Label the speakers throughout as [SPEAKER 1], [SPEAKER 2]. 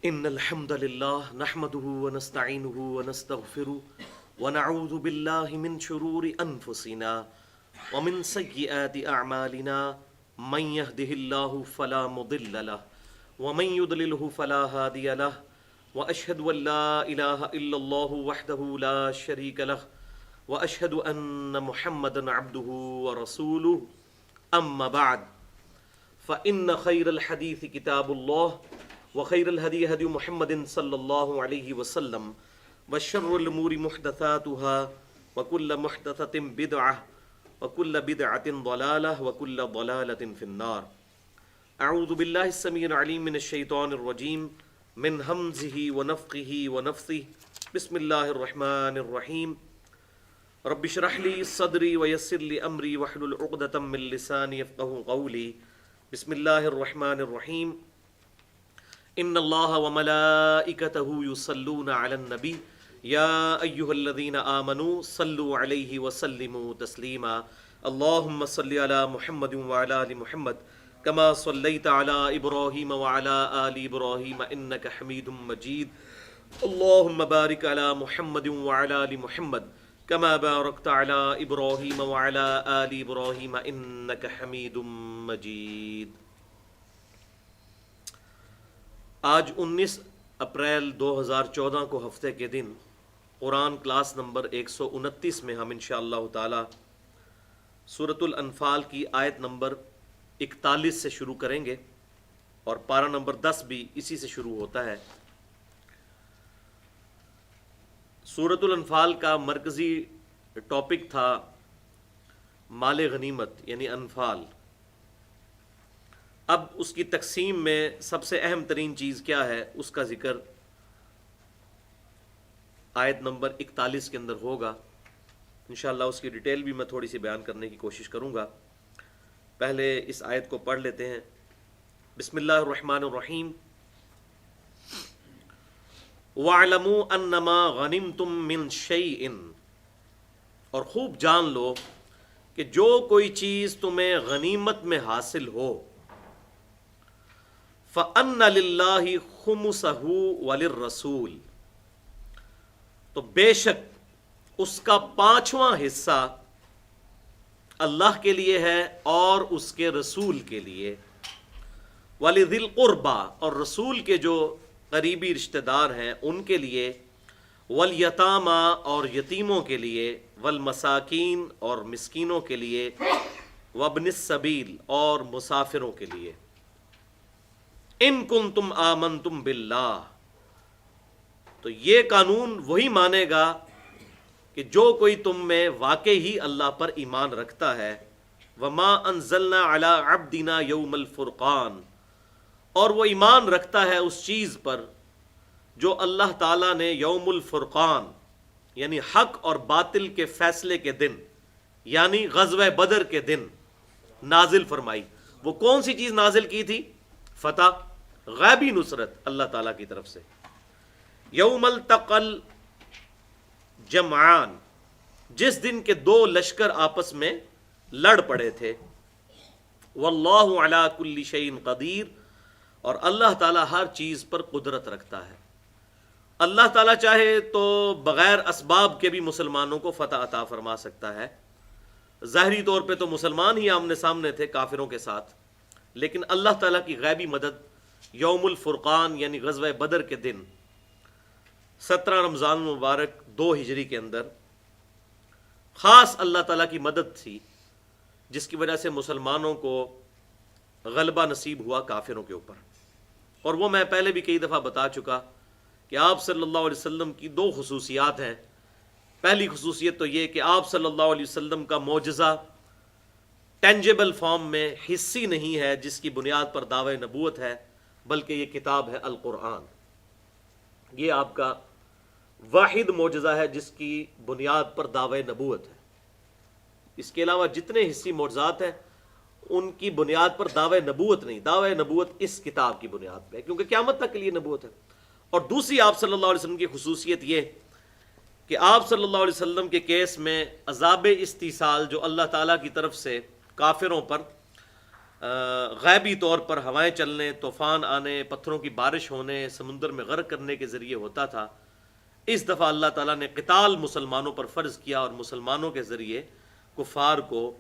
[SPEAKER 1] إن الحمد لله نحمده ونستعينه ونستغفره ونعوذ بالله من شرور أنفسنا ومن سيئات أعمالنا من يهده الله فلا مضل له ومن يضلله فلا هادي له وأشهد أن لا إله إلا الله وحده لا شريك له وأشهد أن محمدا عبده ورسوله أما بعد فإن خير الحديث كتاب الله وخير الهدي هدي محمد صلى الله عليه وسلم وشر الأمور محدثاتها وكل محدثة بدعة وكل بدعة ضلالة وكل ضلالة في النار. أعوذ بالله السميع العليم من الشيطان الرجيم من همزه ونفخه ونفثه. بسم الله الرحمن الرحيم. رب اشرح لي صدري ويسر لي أمري واحلل عقدة من لساني يفقهوا قولي. بسم الله الرحمن الرحيم. ان اللہ وملائکتہ یصلون علی النبی یا ایہا الذین آمنوا صلوا علیہ وسلموا تسلیما. اللہم صل علی محمد وعلی آل محمد کما صلیت علی ابراہیم وعلی آل ابراہیم انک حمید مجید. اللہم بارک علی محمد وعلی آل محمد کما بارکت علی ابراہیم وعلی آل ابراہیم انک حمید مجید. آج 19 اپریل 2014 کو ہفتے کے دن قرآن کلاس نمبر 129 میں ہم انشاءاللہ تعالی سورۃ الانفال کی آیت نمبر 41 سے شروع کریں گے اور پارہ نمبر 10 بھی اسی سے شروع ہوتا ہے. سورۃ الانفال کا مرکزی ٹاپک تھا مال غنیمت یعنی انفال. اب اس کی تقسیم میں سب سے اہم ترین چیز کیا ہے اس کا ذکر آیت نمبر 41 کے اندر ہوگا. انشاءاللہ اس کی ڈیٹیل بھی میں تھوڑی سی بیان کرنے کی کوشش کروں گا. پہلے اس آیت کو پڑھ لیتے ہیں. بسم اللہ الرحمن الرحیم. وَاعْلَمُوا أَنَّمَا غَنِمْتُم مِّن شَيْءٍ، اور خوب جان لو کہ جو کوئی چیز تمہیں غنیمت میں حاصل ہو، فَأَنَّ لِلَّهِ خُمُسَهُ وَلِلرَّسُولِ، تو بے شک اس کا 5واں حصہ اللہ کے لیے ہے اور اس کے رسول کے لیے. وَلِذِي الْقُرْبَى، اور رسول کے جو قریبی رشتہ دار ہیں ان کے لیے. وَالْيَتَامَى، اور یتیموں کے لیے. وَالْمَسَاكِينَ، اور مسکینوں کے لیے. وَابْنِ السَّبِيلِ، اور مسافروں کے لیے. ان کنتم آمنتم باللہ، تو یہ قانون وہی مانے گا کہ جو کوئی تم میں واقع ہی اللہ پر ایمان رکھتا ہے. وما انزلنا علی عبدنا یوم الفرقان، اور وہ ایمان رکھتا ہے اس چیز پر جو اللہ تعالیٰ نے یوم الفرقان یعنی حق اور باطل کے فیصلے کے دن یعنی غزوہ بدر کے دن نازل فرمائی. وہ کون سی چیز نازل کی تھی؟ فتح، غیبی نصرت اللہ تعالیٰ کی طرف سے. یوم التقل جمعان، جس دن کے دو لشکر آپس میں لڑ پڑے تھے. واللہ علی کل شیء قدیر، اور اللہ تعالیٰ ہر چیز پر قدرت رکھتا ہے. اللہ تعالیٰ چاہے تو بغیر اسباب کے بھی مسلمانوں کو فتح عطا فرما سکتا ہے. ظاہری طور پہ تو مسلمان ہی آمنے سامنے تھے کافروں کے ساتھ، لیکن اللہ تعالیٰ کی غیبی مدد یوم الفرقان یعنی غزوہ بدر کے دن 17 رمضان مبارک 2 ہجری کے اندر خاص اللہ تعالیٰ کی مدد تھی، جس کی وجہ سے مسلمانوں کو غلبہ نصیب ہوا کافروں کے اوپر. اور وہ میں پہلے بھی کئی دفعہ بتا چکا کہ آپ صلی اللہ علیہ وسلم کی 2 خصوصیات ہیں. پہلی خصوصیت تو یہ کہ آپ صلی اللہ علیہ وسلم کا معجزہ ٹینجیبل فارم میں حصی نہیں ہے جس کی بنیاد پر دعوی نبوت ہے، بلکہ یہ کتاب ہے القرآن. یہ آپ کا واحد معجزہ ہے جس کی بنیاد پر دعوی نبوت ہے. اس کے علاوہ جتنے حصی معجزات ہیں ان کی بنیاد پر دعوی نبوت نہیں، دعوی نبوت اس کتاب کی بنیاد پہ ہے، کیونکہ قیامت تک کے لیے نبوت ہے. اور دوسری آپ صلی اللہ علیہ وسلم کی خصوصیت یہ کہ آپ صلی اللہ علیہ وسلم کے کیس میں عذاب استیصال جو اللہ تعالیٰ کی طرف سے کافروں پر غیبی طور پر ہوائیں چلنے، طوفان آنے، پتھروں کی بارش ہونے، سمندر میں غرق کرنے کے ذریعے ہوتا تھا، اس دفعہ اللہ تعالیٰ نے قتال مسلمانوں پر فرض کیا اور مسلمانوں کے ذریعے کفار کو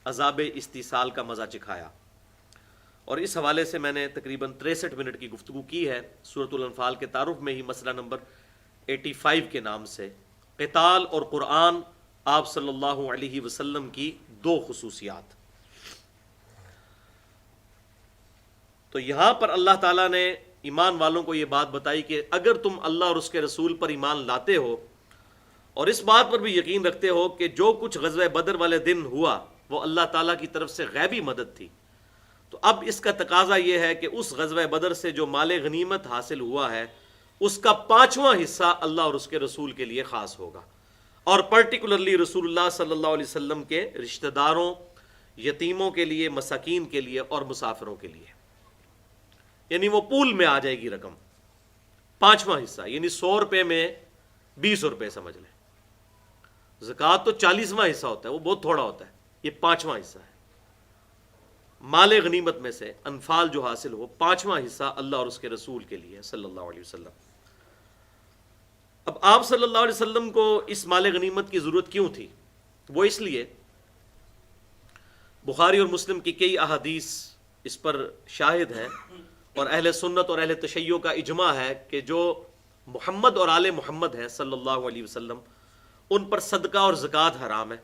[SPEAKER 1] عذاب استیصال کا مزہ چکھایا۔ اور اس حوالے سے میں نے تقریباً 63 منٹ کی گفتگو کی ہے سورۃ الانفال کے تعارف میں ہی، مسئلہ نمبر 85 کے نام سے، قتال اور قرآن، آپ صلی اللہ علیہ وسلم کی دو خصوصیات۔ تو یہاں پر اللہ تعالیٰ نے ایمان والوں کو یہ بات بتائی کہ اگر تم اللہ اور اس کے رسول پر ایمان لاتے ہو اور اس بات پر بھی یقین رکھتے ہو کہ جو کچھ غزوہ بدر والے دن ہوا وہ اللہ تعالیٰ کی طرف سے غیبی مدد تھی، تو اب اس کا تقاضا یہ ہے کہ اس غزوہ بدر سے جو مال غنیمت حاصل ہوا ہے اس کا 5واں حصہ اللہ اور اس کے رسول کے لیے خاص ہوگا، اور پرٹیکولرلی رسول اللہ صلی اللہ علیہ وسلم کے رشتہ داروں، یتیموں کے لیے، مساکین کے لیے اور مسافروں کے لیے، یعنی وہ پول میں آ جائے گی رقم 5واں حصہ، یعنی 100 روپے میں 20 روپے سمجھ لیں۔ زکوٰۃ تو 40واں حصہ ہوتا ہے، وہ بہت تھوڑا ہوتا ہے، یہ 5واں حصہ ہے۔ مال غنیمت میں سے انفال جو حاصل ہو 5واں حصہ اللہ اور اس کے رسول کے لیے صلی اللہ علیہ وسلم۔ اب آپ صلی اللہ علیہ وسلم کو اس مال غنیمت کی ضرورت کیوں تھی؟ وہ اس لیے، بخاری اور مسلم کی کئی احادیث اس پر شاہد ہیں، اور اہل سنت اور اہل تشیع کا اجماع ہے کہ جو محمد اور آل محمد ہیں صلی اللہ علیہ وسلم ان پر صدقہ اور زکوٰۃ حرام ہے۔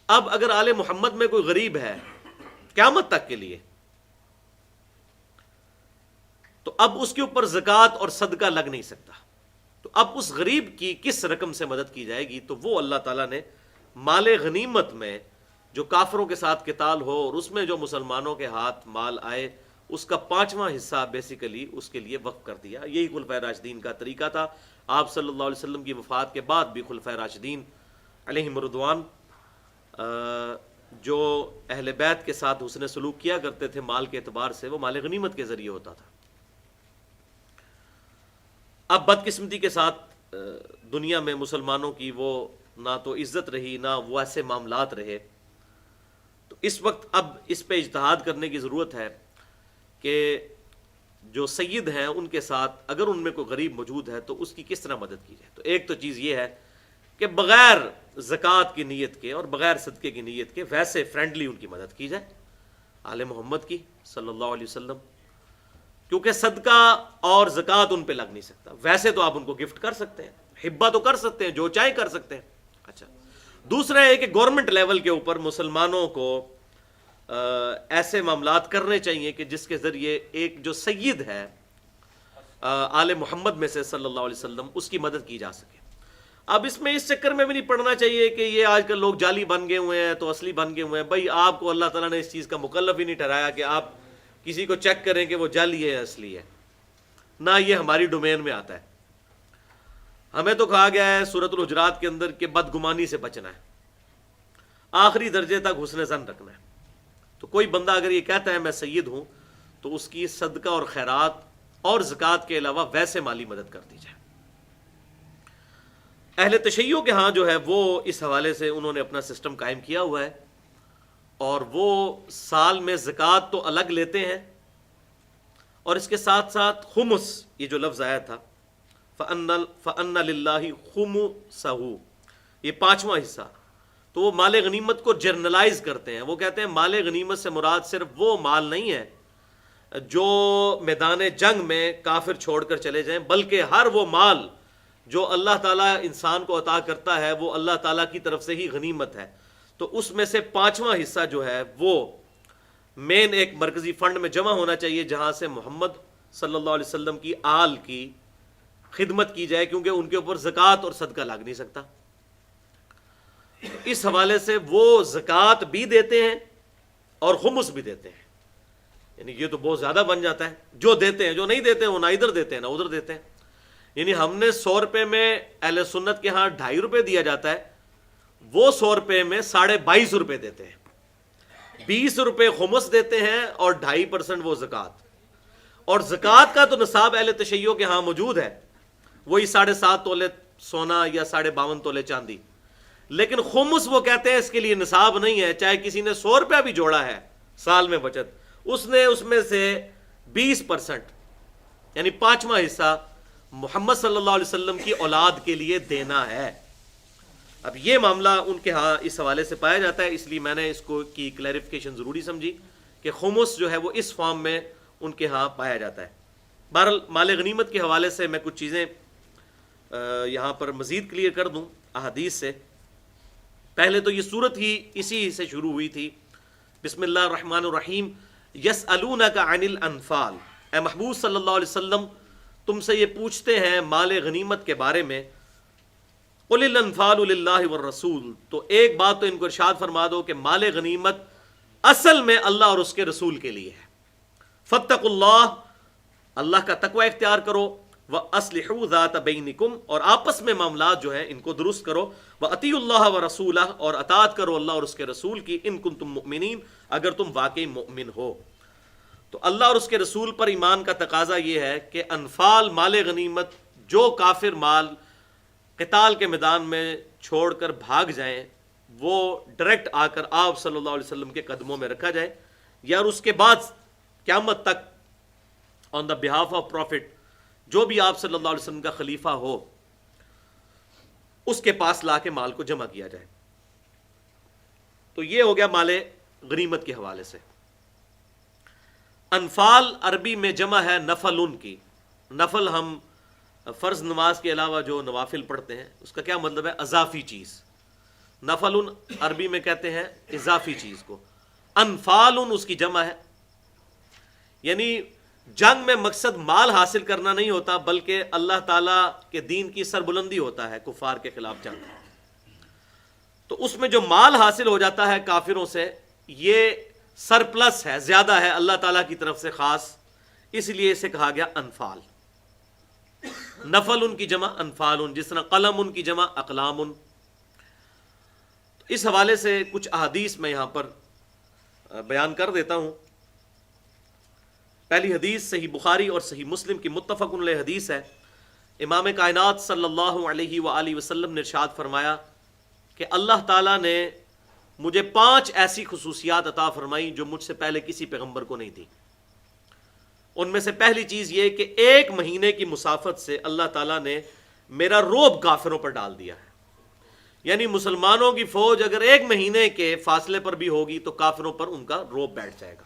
[SPEAKER 1] اب اگر آل محمد میں کوئی غریب ہے قیامت تک کے لیے تو اب اس کے اوپر زکوٰۃ اور صدقہ لگ نہیں سکتا، تو اب اس غریب کی کس رقم سے مدد کی جائے گی؟ تو وہ اللہ تعالیٰ نے مال غنیمت میں جو کافروں کے ساتھ قتال ہو اور اس میں جو مسلمانوں کے ہاتھ مال آئے اس کا 5واں حصہ بیسیکلی اس کے لیے وقف کر دیا۔ یہی خلفائے راشدین کا طریقہ تھا۔ آپ صلی اللہ علیہ وسلم کی وفات کے بعد بھی خلفائے راشدین علیہم رضوان جو اہل بیت کے ساتھ حسن سلوک کیا کرتے تھے مال کے اعتبار سے، وہ مال غنیمت کے ذریعے ہوتا تھا۔ اب بدقسمتی کے ساتھ دنیا میں مسلمانوں کی وہ نہ تو عزت رہی نہ وہ ایسے معاملات رہے، تو اس وقت اب اس پہ اجتہاد کرنے کی ضرورت ہے کہ جو سید ہیں ان کے ساتھ اگر ان میں کوئی غریب موجود ہے تو اس کی کس طرح مدد کی جائے۔ تو ایک تو چیز یہ ہے کہ بغیر زکوٰۃ کی نیت کے اور بغیر صدقے کی نیت کے ویسے فرینڈلی ان کی مدد کی جائے، آل محمد کی صلی اللہ علیہ وسلم، کیونکہ صدقہ اور زکوٰۃ ان پہ لگ نہیں سکتا۔ ویسے تو آپ ان کو گفٹ کر سکتے ہیں، ہبہ تو کر سکتے ہیں، جو چاہے کر سکتے ہیں۔ اچھا، دوسرا ہے کہ گورنمنٹ لیول کے اوپر مسلمانوں کو ایسے معاملات کرنے چاہیے کہ جس کے ذریعے ایک جو سید ہے آل محمد میں سے صلی اللہ علیہ وسلم اس کی مدد کی جا سکے۔ اب اس میں اس چکر میں بھی نہیں پڑنا چاہیے کہ یہ آج کل لوگ جعلی بن گئے ہوئے ہیں تو اصلی بن گئے ہوئے ہیں۔ بھائی آپ کو اللہ تعالیٰ نے اس چیز کا مکلف ہی نہیں ٹھہرایا کہ آپ کسی کو چیک کریں کہ وہ جعلی ہے یا اصلی ہے، نہ یہ ہماری ڈومین میں آتا ہے۔ ہمیں تو کہا گیا ہے سورۃ الحجرات کے اندر کہ بدگمانی سے بچنا ہے، آخری درجے تک حسن ظن رکھنا ہے۔ تو کوئی بندہ اگر یہ کہتا ہے میں سید ہوں تو اس کی صدقہ اور خیرات اور زکوٰۃ کے علاوہ ویسے مالی مدد کر دی جائے۔ اہل تشیع کے ہاں جو ہے وہ اس حوالے سے انہوں نے اپنا سسٹم قائم کیا ہوا ہے، اور وہ سال میں زکوٰۃ تو الگ لیتے ہیں، اور اس کے ساتھ ساتھ خمس، یہ جو لفظ آیا تھا فَأَنَّ لِلَّهِ خُمُسَهُ، یہ 5واں حصہ، تو وہ مال غنیمت کو جرنلائز کرتے ہیں۔ وہ کہتے ہیں مال غنیمت سے مراد صرف وہ مال نہیں ہے جو میدان جنگ میں کافر چھوڑ کر چلے جائیں، بلکہ ہر وہ مال جو اللہ تعالیٰ انسان کو عطا کرتا ہے وہ اللہ تعالیٰ کی طرف سے ہی غنیمت ہے۔ تو اس میں سے 5واں حصہ جو ہے وہ مین ایک مرکزی فنڈ میں جمع ہونا چاہیے جہاں سے محمد صلی اللہ علیہ وسلم کی آل کی خدمت کی جائے، کیونکہ ان کے اوپر زکوٰۃ اور صدقہ لگ نہیں سکتا۔ اس حوالے سے وہ زکوٰۃ بھی دیتے ہیں اور خمس بھی دیتے ہیں، یعنی یہ تو بہت زیادہ بن جاتا ہے۔ جو دیتے ہیں، جو نہیں دیتے ہیں وہ نہ ادھر دیتے ہیں نہ ادھر دیتے ہیں۔ یعنی ہم نے 100 روپے میں اہل سنت کے ہاں 2.5 روپے دیا جاتا ہے، وہ 100 روپے میں 22.5 روپے دیتے ہیں، 20 روپے خمس دیتے ہیں اور 2.5% وہ زکوٰۃ۔ اور زکوٰۃ کا تو نصاب اہل تشیع کے ہاں موجود ہے، وہی 7.5 تولے سونا یا 52.5 تولے چاندی، لیکن خمس وہ کہتے ہیں اس کے لیے نصاب نہیں ہے، چاہے کسی نے 100 روپیہ بھی جوڑا ہے سال میں بچت، اس نے اس میں سے 20% یعنی 5واں حصہ محمد صلی اللہ علیہ وسلم کی اولاد کے لیے دینا ہے۔ اب یہ معاملہ ان کے ہاں اس حوالے سے پایا جاتا ہے، اس لیے میں نے اس کو کی کلیریفیکیشن ضروری سمجھی کہ خمس جو ہے وہ اس فارم میں ان کے ہاں پایا جاتا ہے۔ بہرحال مال غنیمت کے حوالے سے میں کچھ چیزیں یہاں پر مزید کلیئر کر دوں احادیث سے۔ پہلے تو یہ صورت ہی اسی سے شروع ہوئی تھی، بسم اللہ الرحمن الرحیم، یسألونک عن الانفال، اے محبوب صلی اللہ علیہ وسلم تم سے یہ پوچھتے ہیں مال غنیمت کے بارے میں، قل الانفال للہ والرسول، تو ایک بات تو ان کو ارشاد فرما دو کہ مال غنیمت اصل میں اللہ اور اس کے رسول کے لیے ہے۔ فاتقوا اللہ، اللہ کا تقوی اختیار کرو، وَأَصْلِحُوا ذَاتَ بَيْنِكُمْ، اور آپس میں معاملات جو ہیں ان کو درست کرو، وَأَطِيعُوا اللَّهَ وَرَسُولَهُ، اور اطاعت کرو اللہ اور اس کے رسول کی، ان کنتم مؤمنین، اگر تم واقعی مؤمن ہو۔ تو اللہ اور اس کے رسول پر ایمان کا تقاضا یہ ہے کہ انفال مال غنیمت جو کافر مال قتال کے میدان میں چھوڑ کر بھاگ جائیں وہ ڈائریکٹ آ کر آپ صلی اللہ علیہ وسلم کے قدموں میں رکھا جائے، یا اس کے بعد قیامت تک آن دا بہاف آف پروفٹ جو بھی آپ صلی اللہ علیہ وسلم کا خلیفہ ہو اس کے پاس لا کے مال کو جمع کیا جائے۔ تو یہ ہو گیا مال غنیمت کے حوالے سے۔ انفال عربی میں جمع ہے نفل کی، نفل ہم فرض نماز کے علاوہ جو نوافل پڑھتے ہیں اس کا کیا مطلب ہے؟ اضافی چیز۔ نفل عربی میں کہتے ہیں اضافی چیز کو، انفال اس کی جمع ہے، یعنی جنگ میں مقصد مال حاصل کرنا نہیں ہوتا بلکہ اللہ تعالیٰ کے دین کی سربلندی ہوتا ہے کفار کے خلاف جنگ۔ تو اس میں جو مال حاصل ہو جاتا ہے کافروں سے یہ سرپلس ہے، زیادہ ہے اللہ تعالیٰ کی طرف سے خاص، اس لیے اسے کہا گیا انفال۔ نفل ان کی جمع انفال، جس طرح قلم ان کی جمع اقلام۔ اس حوالے سے کچھ احادیث میں یہاں پر بیان کر دیتا ہوں۔ پہلی حدیث صحیح بخاری اور صحیح مسلم کی متفق علیہ حدیث ہے۔ امام کائنات صلی اللہ علیہ وآلہ وسلم نے ارشاد فرمایا کہ اللہ تعالیٰ نے مجھے 5 ایسی خصوصیات عطا فرمائی جو مجھ سے پہلے کسی پیغمبر کو نہیں تھی۔ ان میں سے پہلی چیز یہ کہ 1 مہینے کی مسافت سے اللہ تعالیٰ نے میرا رعب کافروں پر ڈال دیا ہے، یعنی مسلمانوں کی فوج اگر 1 مہینے کے فاصلے پر بھی ہوگی تو کافروں پر ان کا رعب بیٹھ جائے گا۔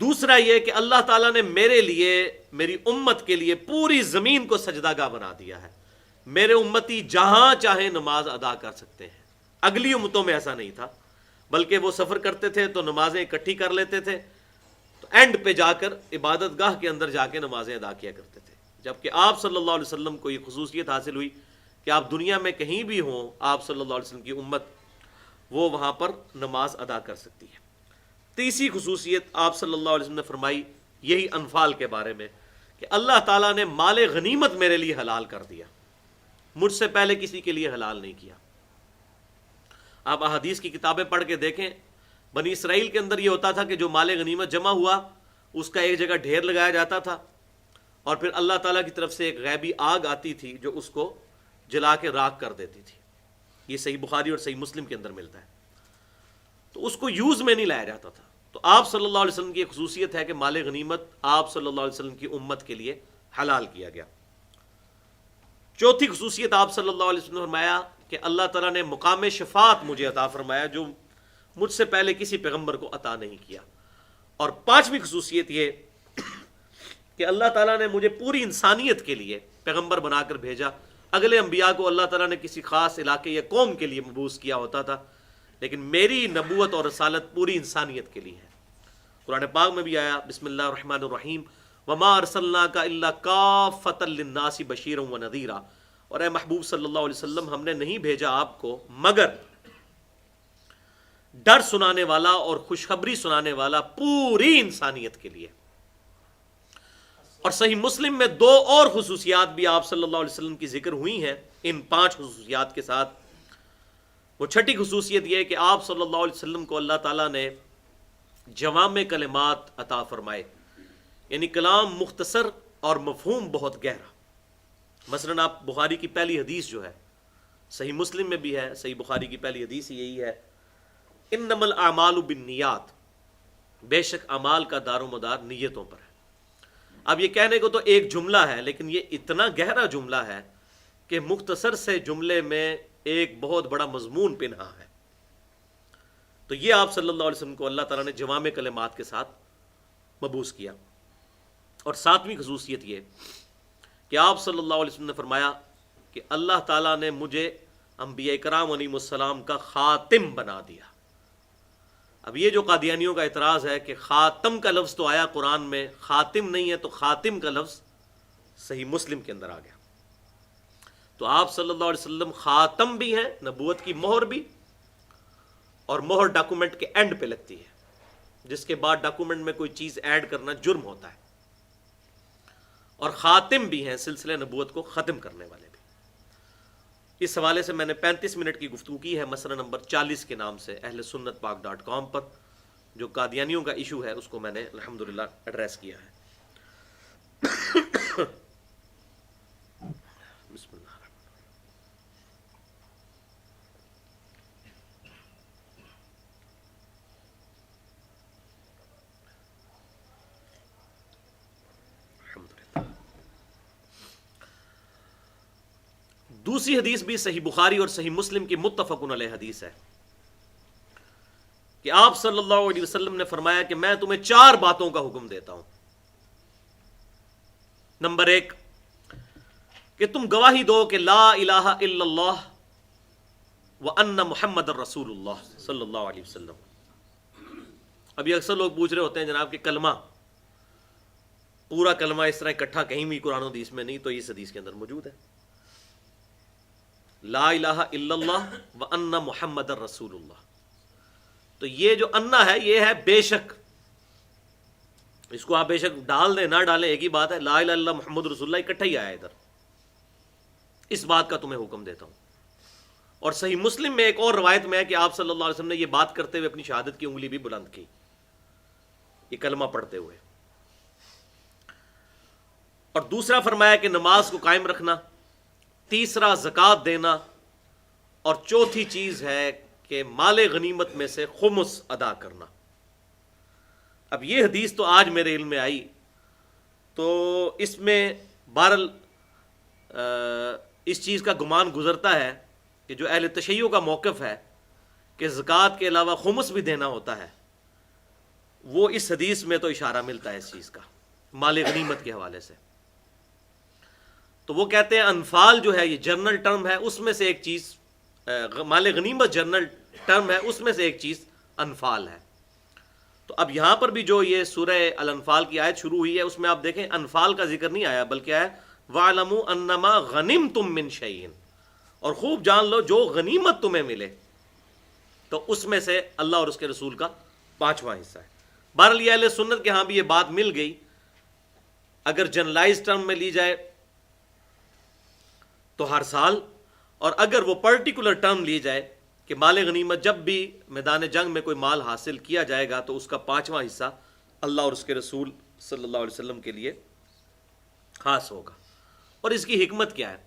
[SPEAKER 1] دوسرا یہ کہ اللہ تعالیٰ نے میرے لیے، میری امت کے لیے پوری زمین کو سجدہ گاہ بنا دیا ہے، میرے امتی جہاں چاہے نماز ادا کر سکتے ہیں۔ اگلی امتوں میں ایسا نہیں تھا، بلکہ وہ سفر کرتے تھے تو نمازیں اکٹھی کر لیتے تھے، تو اینڈ پہ جا کر عبادت گاہ کے اندر جا کے نمازیں ادا کیا کرتے تھے، جبکہ آپ صلی اللہ علیہ وسلم کو یہ خصوصیت حاصل ہوئی کہ آپ دنیا میں کہیں بھی ہوں، آپ صلی اللہ علیہ وسلم کی امت وہ وہاں پر نماز ادا کر سکتی ہے۔ تیسری خصوصیت آپ صلی اللہ علیہ وسلم نے فرمائی یہی انفال کے بارے میں کہ اللہ تعالیٰ نے مال غنیمت میرے لیے حلال کر دیا، مجھ سے پہلے کسی کے لیے حلال نہیں کیا۔ آپ احادیث کی کتابیں پڑھ کے دیکھیں، بنی اسرائیل کے اندر یہ ہوتا تھا کہ جو مال غنیمت جمع ہوا اس کا ایک جگہ ڈھیر لگایا جاتا تھا، اور پھر اللہ تعالیٰ کی طرف سے ایک غیبی آگ آتی تھی جو اس کو جلا کے راکھ کر دیتی تھی۔ یہ صحیح بخاری اور صحیح مسلم کے اندر ملتا ہے۔ تو اس کو یوز میں نہیں لایا جاتا تھا۔ تو آپ صلی اللہ علیہ وسلم کی ایک خصوصیت ہے کہ مال غنیمت آپ صلی اللہ علیہ وسلم کی امت کے لیے حلال کیا گیا۔ چوتھی خصوصیت آپ صلی اللہ علیہ وسلم نے فرمایا کہ اللہ تعالیٰ نے مقام شفاعت مجھے عطا فرمایا جو مجھ سے پہلے کسی پیغمبر کو عطا نہیں کیا۔ اور 5ویں خصوصیت یہ کہ اللہ تعالیٰ نے مجھے پوری انسانیت کے لیے پیغمبر بنا کر بھیجا۔ اگلے انبیاء کو اللہ تعالیٰ نے کسی خاص علاقے یا قوم کے لیے مبعوث کیا ہوتا تھا، لیکن میری نبوت اور رسالت پوری انسانیت کے لیے ہے۔ قرآن پاک میں بھی آیا بسم اللہ الرحمن الرحیم وما ارسلناک الا کافۃ للناس بشیرا ونذیرا، اور اے محبوب صلی اللہ علیہ وسلم ہم نے نہیں بھیجا آپ کو مگر ڈر سنانے والا اور خوشخبری سنانے والا پوری انسانیت کے لیے۔ اور صحیح مسلم میں 2 اور خصوصیات بھی آپ صلی اللہ علیہ وسلم کی ذکر ہوئی ہیں ان 5 خصوصیات کے ساتھ۔ وہ چھٹی خصوصیت یہ کہ آپ صلی اللہ علیہ وسلم کو اللہ تعالیٰ نے جوامع کلمات عطا فرمائے، یعنی کلام مختصر اور مفہوم بہت گہرا۔ مثلا آپ بخاری کی پہلی حدیث جو ہے، صحیح مسلم میں بھی ہے، صحیح بخاری کی پہلی حدیث یہی ہے انما الاعمال بالنیات، بے شک اعمال کا دار و مدار نیتوں پر ہے۔ اب یہ کہنے کو تو ایک جملہ ہے، لیکن یہ اتنا گہرا جملہ ہے کہ مختصر سے جملے میں ایک بہت بڑا مضمون پنہا ہے۔ تو یہ آپ صلی اللہ علیہ وسلم کو اللہ تعالیٰ نے جوامع کلمات کے ساتھ مبعوث کیا۔ اور ساتویں خصوصیت یہ کہ آپ صلی اللہ علیہ وسلم نے فرمایا کہ اللہ تعالیٰ نے مجھے انبیاء کرام علیہم السلام کا خاتم بنا دیا۔ اب یہ جو قادیانیوں کا اعتراض ہے کہ خاتم کا لفظ تو آیا قرآن میں، خاتم نہیں ہے، تو خاتم کا لفظ صحیح مسلم کے اندر آ گیا۔ تو آپ صلی اللہ علیہ وسلم خاتم بھی ہیں، نبوت کی مہر بھی، اور مہر ڈاکومنٹ کے اینڈ پہ لگتی ہے، جس کے بعد ڈاکومنٹ میں کوئی چیز ایڈ کرنا جرم ہوتا ہے، اور خاتم بھی ہیں، سلسلہ نبوت کو ختم کرنے والے بھی۔ اس حوالے سے میں نے 35 منٹ کی گفتگو کی ہے مسئلہ نمبر 40 کے نام سے اہل سنت پاک .com پر، جو قادیانیوں کا ایشو ہے اس کو میں نے الحمدللہ ایڈریس کیا ہے۔ بسم اللہ الرحمن الرحیم۔ دوسری حدیث بھی صحیح بخاری اور صحیح مسلم کی متفقن علیہ حدیث ہے کہ آپ صلی اللہ علیہ وسلم نے فرمایا کہ میں تمہیں 4 باتوں کا حکم دیتا ہوں۔ نمبر 1 کہ تم گواہی دو کہ لا الہ الا اللہ وان محمد الرسول اللہ صلی اللہ علیہ وسلم۔ ابھی اکثر لوگ پوچھ رہے ہوتے ہیں جناب کہ کلمہ، پورا کلمہ اس طرح اکٹھا کہیں بھی قرآن و حدیث میں نہیں، تو اس حدیث کے اندر موجود ہے، لا الہ الا اللہ وان محمد الرسول اللہ۔ تو یہ جو انا ہے یہ ہے بے شک، اس کو آپ بے شک ڈال دیں نہ ڈالیں ایک ہی بات ہے، لا الہ الا اللہ محمد رسول اللہ اکٹھا ہی آیا ادھر، اس بات کا تمہیں حکم دیتا ہوں۔ اور صحیح مسلم میں ایک اور روایت میں ہے کہ آپ صلی اللہ علیہ وسلم نے یہ بات کرتے ہوئے اپنی شہادت کی انگلی بھی بلند کی، یہ کلمہ پڑھتے ہوئے۔ اور دوسرا فرمایا کہ نماز کو قائم رکھنا، تیسرا زکوٰۃ دینا، اور چوتھی چیز ہے کہ مال غنیمت میں سے خمس ادا کرنا۔ اب یہ حدیث تو آج میرے علم میں آئی، تو اس میں بہرحال اس چیز کا گمان گزرتا ہے کہ جو اہل تشیع کا موقف ہے کہ زکوٰۃ کے علاوہ خمس بھی دینا ہوتا ہے، وہ اس حدیث میں تو اشارہ ملتا ہے اس چیز کا مال غنیمت کے حوالے سے۔ تو وہ کہتے ہیں انفال جو ہے یہ جنرل ٹرم ہے، اس میں سے ایک چیز مال غنیمت جنرل ٹرم ہے، اس میں سے ایک چیز انفال ہے۔ تو اب یہاں پر بھی جو یہ سورہ الانفال کی آیت شروع ہوئی ہے اس میں آپ دیکھیں انفال کا ذکر نہیں آیا، بلکہ ہے وَاعْلَمُوا أَنَّمَا غَنِمْتُم مِّن شَيْءٍ، اور خوب جان لو جو غنیمت تمہیں ملے، تو اس میں سے اللہ اور اس کے رسول کا 5واں حصہ ہے۔ بہرحال یہ اہل سنت کے ہاں بھی یہ بات مل گئی، اگر جنرلائز ٹرم میں لی جائے تو ہر سال، اور اگر وہ پرٹیکولر ٹرم لی جائے کہ مال غنیمت جب بھی میدان جنگ میں کوئی مال حاصل کیا جائے گا تو اس کا 5واں حصہ اللہ اور اس کے رسول صلی اللہ علیہ وسلم کے لیے خاص ہوگا۔ اور اس کی حکمت کیا ہے؟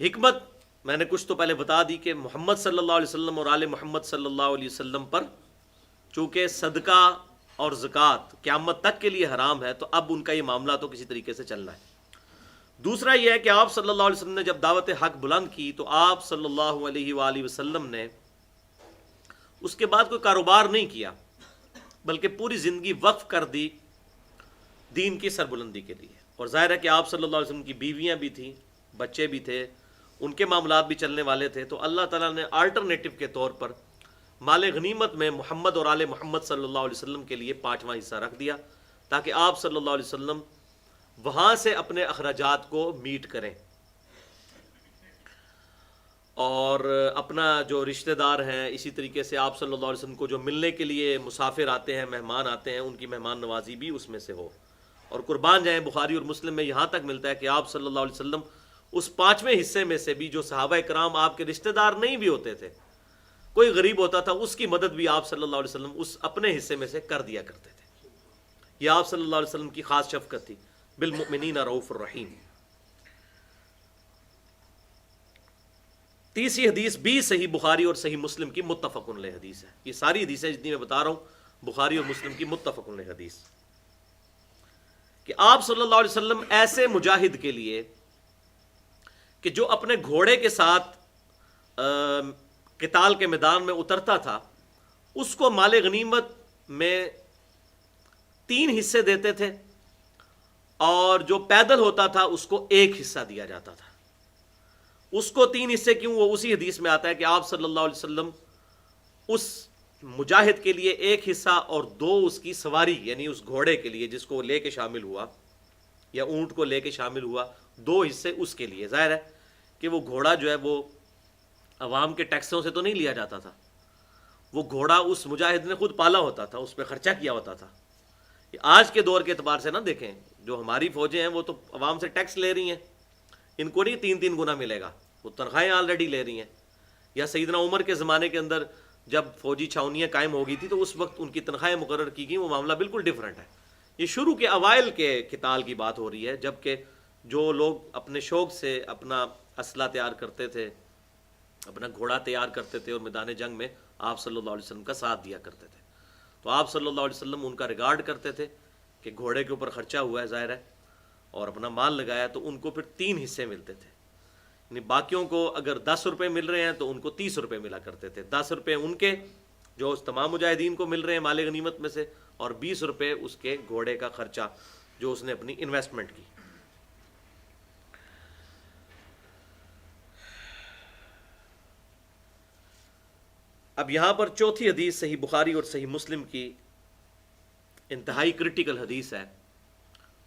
[SPEAKER 1] حکمت میں نے کچھ تو پہلے بتا دی کہ محمد صلی اللہ علیہ وسلم اور آل محمد صلی اللہ علیہ وسلم پر چونکہ صدقہ اور زکوٰۃ قیامت تک کے لیے حرام ہے، تو اب ان کا یہ معاملہ تو کسی طریقے سے چلنا ہے۔ دوسرا یہ ہے کہ آپ صلی اللہ علیہ وسلم نے جب دعوت حق بلند کی تو آپ صلی اللہ علیہ وآلہ وسلم نے اس کے بعد کوئی کاروبار نہیں کیا، بلکہ پوری زندگی وقف کر دی دین کی سربلندی کے لیے۔ اور ظاہر ہے کہ آپ صلی اللہ علیہ وسلم کی بیویاں بھی تھیں، بچے بھی تھے، ان کے معاملات بھی چلنے والے تھے، تو اللہ تعالیٰ نے آلٹرنیٹو کے طور پر مال غنیمت میں محمد اور آل محمد صلی اللہ علیہ وسلم کے لیے 5واں حصہ رکھ دیا، تاکہ آپ صلی اللہ علیہ وسلم وہاں سے اپنے اخراجات کو میٹ کریں، اور اپنا جو رشتہ دار ہیں اسی طریقے سے آپ صلی اللہ علیہ وسلم کو جو ملنے کے لیے مسافر آتے ہیں، مہمان آتے ہیں، ان کی مہمان نوازی بھی اس میں سے ہو۔ اور قربان جائیں بخاری اور مسلم میں یہاں تک ملتا ہے کہ آپ صلی اللہ علیہ وسلم اس 5ویں حصے میں سے بھی جو صحابہ کرام آپ کے رشتہ دار نہیں بھی ہوتے تھے، کوئی غریب ہوتا تھا اس کی مدد بھی آپ صلی اللہ علیہ وسلم اس اپنے حصے میں سے کر دیا کرتے تھے۔ یہ آپ صلی اللہ علیہ وسلم کی خاص شفقت تھی، بالمؤمنین رؤوف الرحیم۔ تیسری حدیث بھی صحیح بخاری اور صحیح مسلم کی متفق علیہ حدیث ہے. یہ ساری حدیثیں جتنی میں بتا رہا ہوں بخاری اور مسلم کی متفق علیہ حدیث، کہ آپ صلی اللہ علیہ وسلم ایسے مجاہد کے لیے کہ جو اپنے گھوڑے کے ساتھ قتال کے میدان میں اترتا تھا، اس کو مال غنیمت میں 3 حصے دیتے تھے، اور جو پیدل ہوتا تھا اس کو 1 حصہ دیا جاتا تھا. اس کو 3 حصے کیوں؟ وہ اسی حدیث میں آتا ہے کہ آپ صلی اللہ علیہ وسلم اس مجاہد کے لیے 1 حصہ اور 2 اس کی سواری یعنی اس گھوڑے کے لیے جس کو لے کے شامل ہوا یا اونٹ کو لے کے شامل ہوا، 2 حصے اس کے لیے. ظاہر ہے کہ وہ گھوڑا جو ہے وہ عوام کے ٹیکسوں سے تو نہیں لیا جاتا تھا، وہ گھوڑا اس مجاہد نے خود پالا ہوتا تھا، اس پہ خرچہ کیا ہوتا تھا. آج کے دور کے اعتبار سے نہ دیکھیں، جو ہماری فوجیں ہیں وہ تو عوام سے ٹیکس لے رہی ہیں، ان کو نہیں 3 گنا ملے گا، وہ تنخواہیں آلریڈی لے رہی ہیں. یا سیدنا عمر کے زمانے کے اندر جب فوجی چھاونیاں قائم ہو گئی تھی تو اس وقت ان کی تنخواہیں مقرر کی گئیں، وہ معاملہ بالکل ڈیفرنٹ ہے. یہ شروع کے اوائل کے قتال کی بات ہو رہی ہے، جبکہ جو لوگ اپنے شوق سے اپنا اسلحہ تیار کرتے تھے، اپنا گھوڑا تیار کرتے تھے اور میدان جنگ میں آپ صلی اللہ علیہ وسلم کا ساتھ دیا کرتے تھے، تو آپ صلی اللہ علیہ وسلم ان کا ریگارڈ کرتے تھے کہ گھوڑے کے اوپر خرچہ ہوا ہے ظاہر ہے اور اپنا مال لگایا، تو ان کو پھر 3 حصے ملتے تھے. یعنی باقیوں کو اگر 10 روپے مل رہے ہیں تو ان کو 30 روپے ملا کرتے تھے. 10 روپے ان کے جو اس تمام مجاہدین کو مل رہے ہیں مال غنیمت میں سے، اور 20 روپے اس کے گھوڑے کا خرچہ جو اس نے اپنی انویسٹمنٹ کی. اب یہاں پر چوتھی حدیث صحیح بخاری اور صحیح مسلم کی انتہائی کرٹیکل حدیث ہے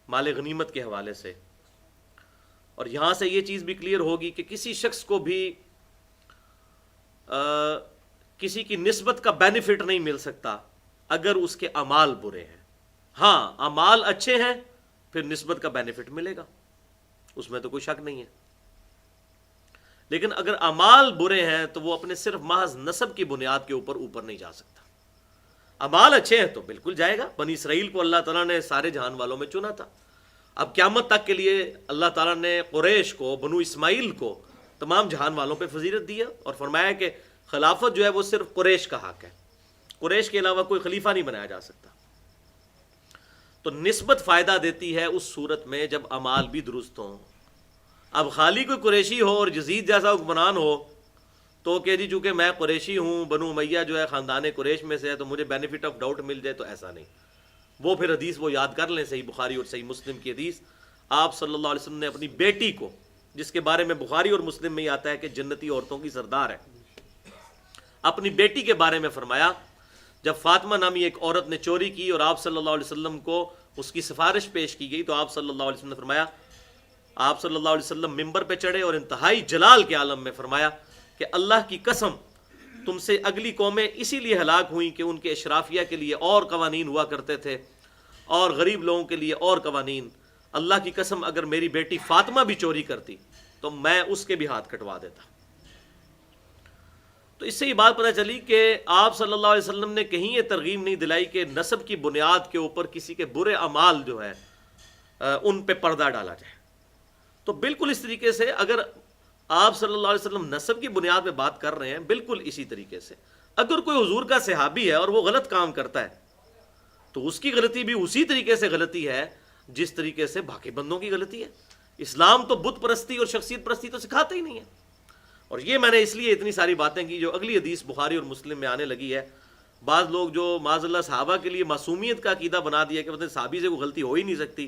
[SPEAKER 1] مال غنیمت کے حوالے سے، اور یہاں سے یہ چیز بھی کلیئر ہوگی کہ کسی شخص کو بھی کسی کی نسبت کا بینیفٹ نہیں مل سکتا اگر اس کے اعمال برے ہیں. ہاں اعمال اچھے ہیں پھر نسبت کا بینیفٹ ملے گا، اس میں تو کوئی شک نہیں ہے. لیکن اگر اعمال برے ہیں تو وہ اپنے صرف محض نسب کی بنیاد کے اوپر نہیں جا سکتا. اعمال اچھے ہیں تو بالکل جائے گا. بنی اسرائیل کو اللہ تعالیٰ نے سارے جہان والوں میں چنا تھا. اب قیامت تک کے لیے اللہ تعالیٰ نے قریش کو، بنو اسماعیل کو تمام جہان والوں پہ فضیلت دیا اور فرمایا کہ خلافت جو ہے وہ صرف قریش کا حق ہے، قریش کے علاوہ کوئی خلیفہ نہیں بنایا جا سکتا. تو نسبت فائدہ دیتی ہے اس صورت میں جب اعمال بھی درست ہوں. اب خالی کوئی قریشی ہو اور یزید جیسا حکمران ہو تو کہ جی چونکہ میں قریشی ہوں، بنو امیہ جو ہے خاندان قریش میں سے ہے تو مجھے بینیفٹ آف ڈاؤٹ مل جائے، تو ایسا نہیں. وہ پھر حدیث وہ یاد کر لیں، صحیح بخاری اور صحیح مسلم کی حدیث. آپ صلی اللہ علیہ وسلم نے اپنی بیٹی کو، جس کے بارے میں بخاری اور مسلم میں یہ آتا ہے کہ جنتی عورتوں کی سردار ہے، اپنی بیٹی کے بارے میں فرمایا جب فاطمہ نامی ایک عورت نے چوری کی اور آپ صلی اللہ علیہ وسلم کو اس کی سفارش پیش کی گئی، تو آپ صلی اللہ علیہ وسلم نے فرمایا، آپ صلی اللہ علیہ وسلم ممبر پہ چڑھے اور انتہائی جلال کے عالم میں فرمایا کہ اللہ کی قسم تم سے اگلی قومیں اسی لیے ہلاک ہوئیں کہ ان کے اشرافیہ کے لیے اور قوانین ہوا کرتے تھے اور غریب لوگوں کے لیے اور قوانین. اللہ کی قسم اگر میری بیٹی فاطمہ بھی چوری کرتی تو میں اس کے بھی ہاتھ کٹوا دیتا. تو اس سے یہ بات پتہ چلی کہ آپ صلی اللہ علیہ وسلم نے کہیں یہ ترغیب نہیں دلائی کہ نسب کی بنیاد کے اوپر کسی کے برے اعمال جو ہے ان پہ پردہ ڈالا جائے. تو بالکل اس طریقے سے اگر آپ صلی اللہ علیہ وسلم نسب کی بنیاد پہ بات کر رہے ہیں، بالکل اسی طریقے سے اگر کوئی حضور کا صحابی ہے اور وہ غلط کام کرتا ہے تو اس کی غلطی بھی اسی طریقے سے غلطی ہے جس طریقے سے باقی بندوں کی غلطی ہے. اسلام تو بت پرستی اور شخصیت پرستی تو سکھاتا ہی نہیں ہے. اور یہ میں نے اس لیے اتنی ساری باتیں کی جو اگلی حدیث بخاری اور مسلم میں آنے لگی ہے. بعض لوگ جو معاذ اللہ صحابہ کے لیے معصومیت کا عقیدہ بنا دیا کہ مطلب صحابی سے کوئی غلطی ہو ہی نہیں سکتی،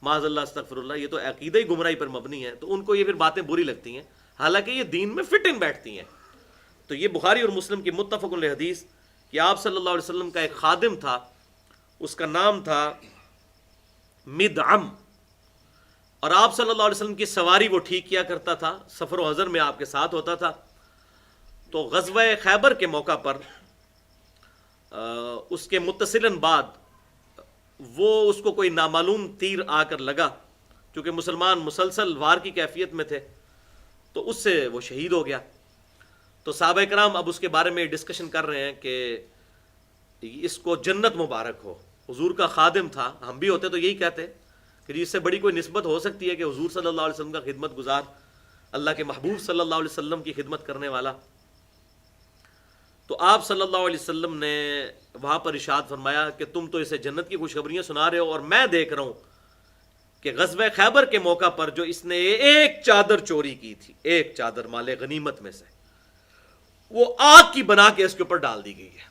[SPEAKER 1] معاذ اللہ استغفر اللہ، یہ تو عقیدہ ہی گمراہی پر مبنی ہے، تو ان کو یہ پھر باتیں بری لگتی ہیں، حالانکہ یہ دین میں فٹ ان بیٹھتی ہیں. تو یہ بخاری اور مسلم کی متفق علیہ حدیث کہ آپ صلی اللہ علیہ وسلم کا ایک خادم تھا، اس کا نام تھا مدعم، اور آپ صلی اللہ علیہ وسلم کی سواری وہ ٹھیک کیا کرتا تھا، سفر و حضر میں آپ کے ساتھ ہوتا تھا. تو غزوہ خیبر کے موقع پر اس کے متصلاً بعد وہ اس کو کوئی نامعلوم تیر آ کر لگا، چونکہ مسلمان مسلسل وار کی کیفیت میں تھے، تو اس سے وہ شہید ہو گیا. تو صحابہ کرام اب اس کے بارے میں ڈسکشن کر رہے ہیں کہ اس کو جنت مبارک ہو، حضور کا خادم تھا. ہم بھی ہوتے تو یہی کہتے کہ جی اس سے بڑی کوئی نسبت ہو سکتی ہے کہ حضور صلی اللہ علیہ وسلم کا خدمت گزار اللہ کے محبوب صلی اللہ علیہ وسلم کی خدمت کرنے والا. تو آپ صلی اللہ علیہ وسلم نے وہاں پر ارشاد فرمایا کہ تم تو اسے جنت کی خوشخبریاں سنا رہے ہو، اور میں دیکھ رہا ہوں کہ غزوہ خیبر کے موقع پر جو اس نے ایک چادر چوری کی تھی، ایک چادر مال غنیمت میں سے، وہ آگ کی بنا کے اس کے اوپر ڈال دی گئی ہے.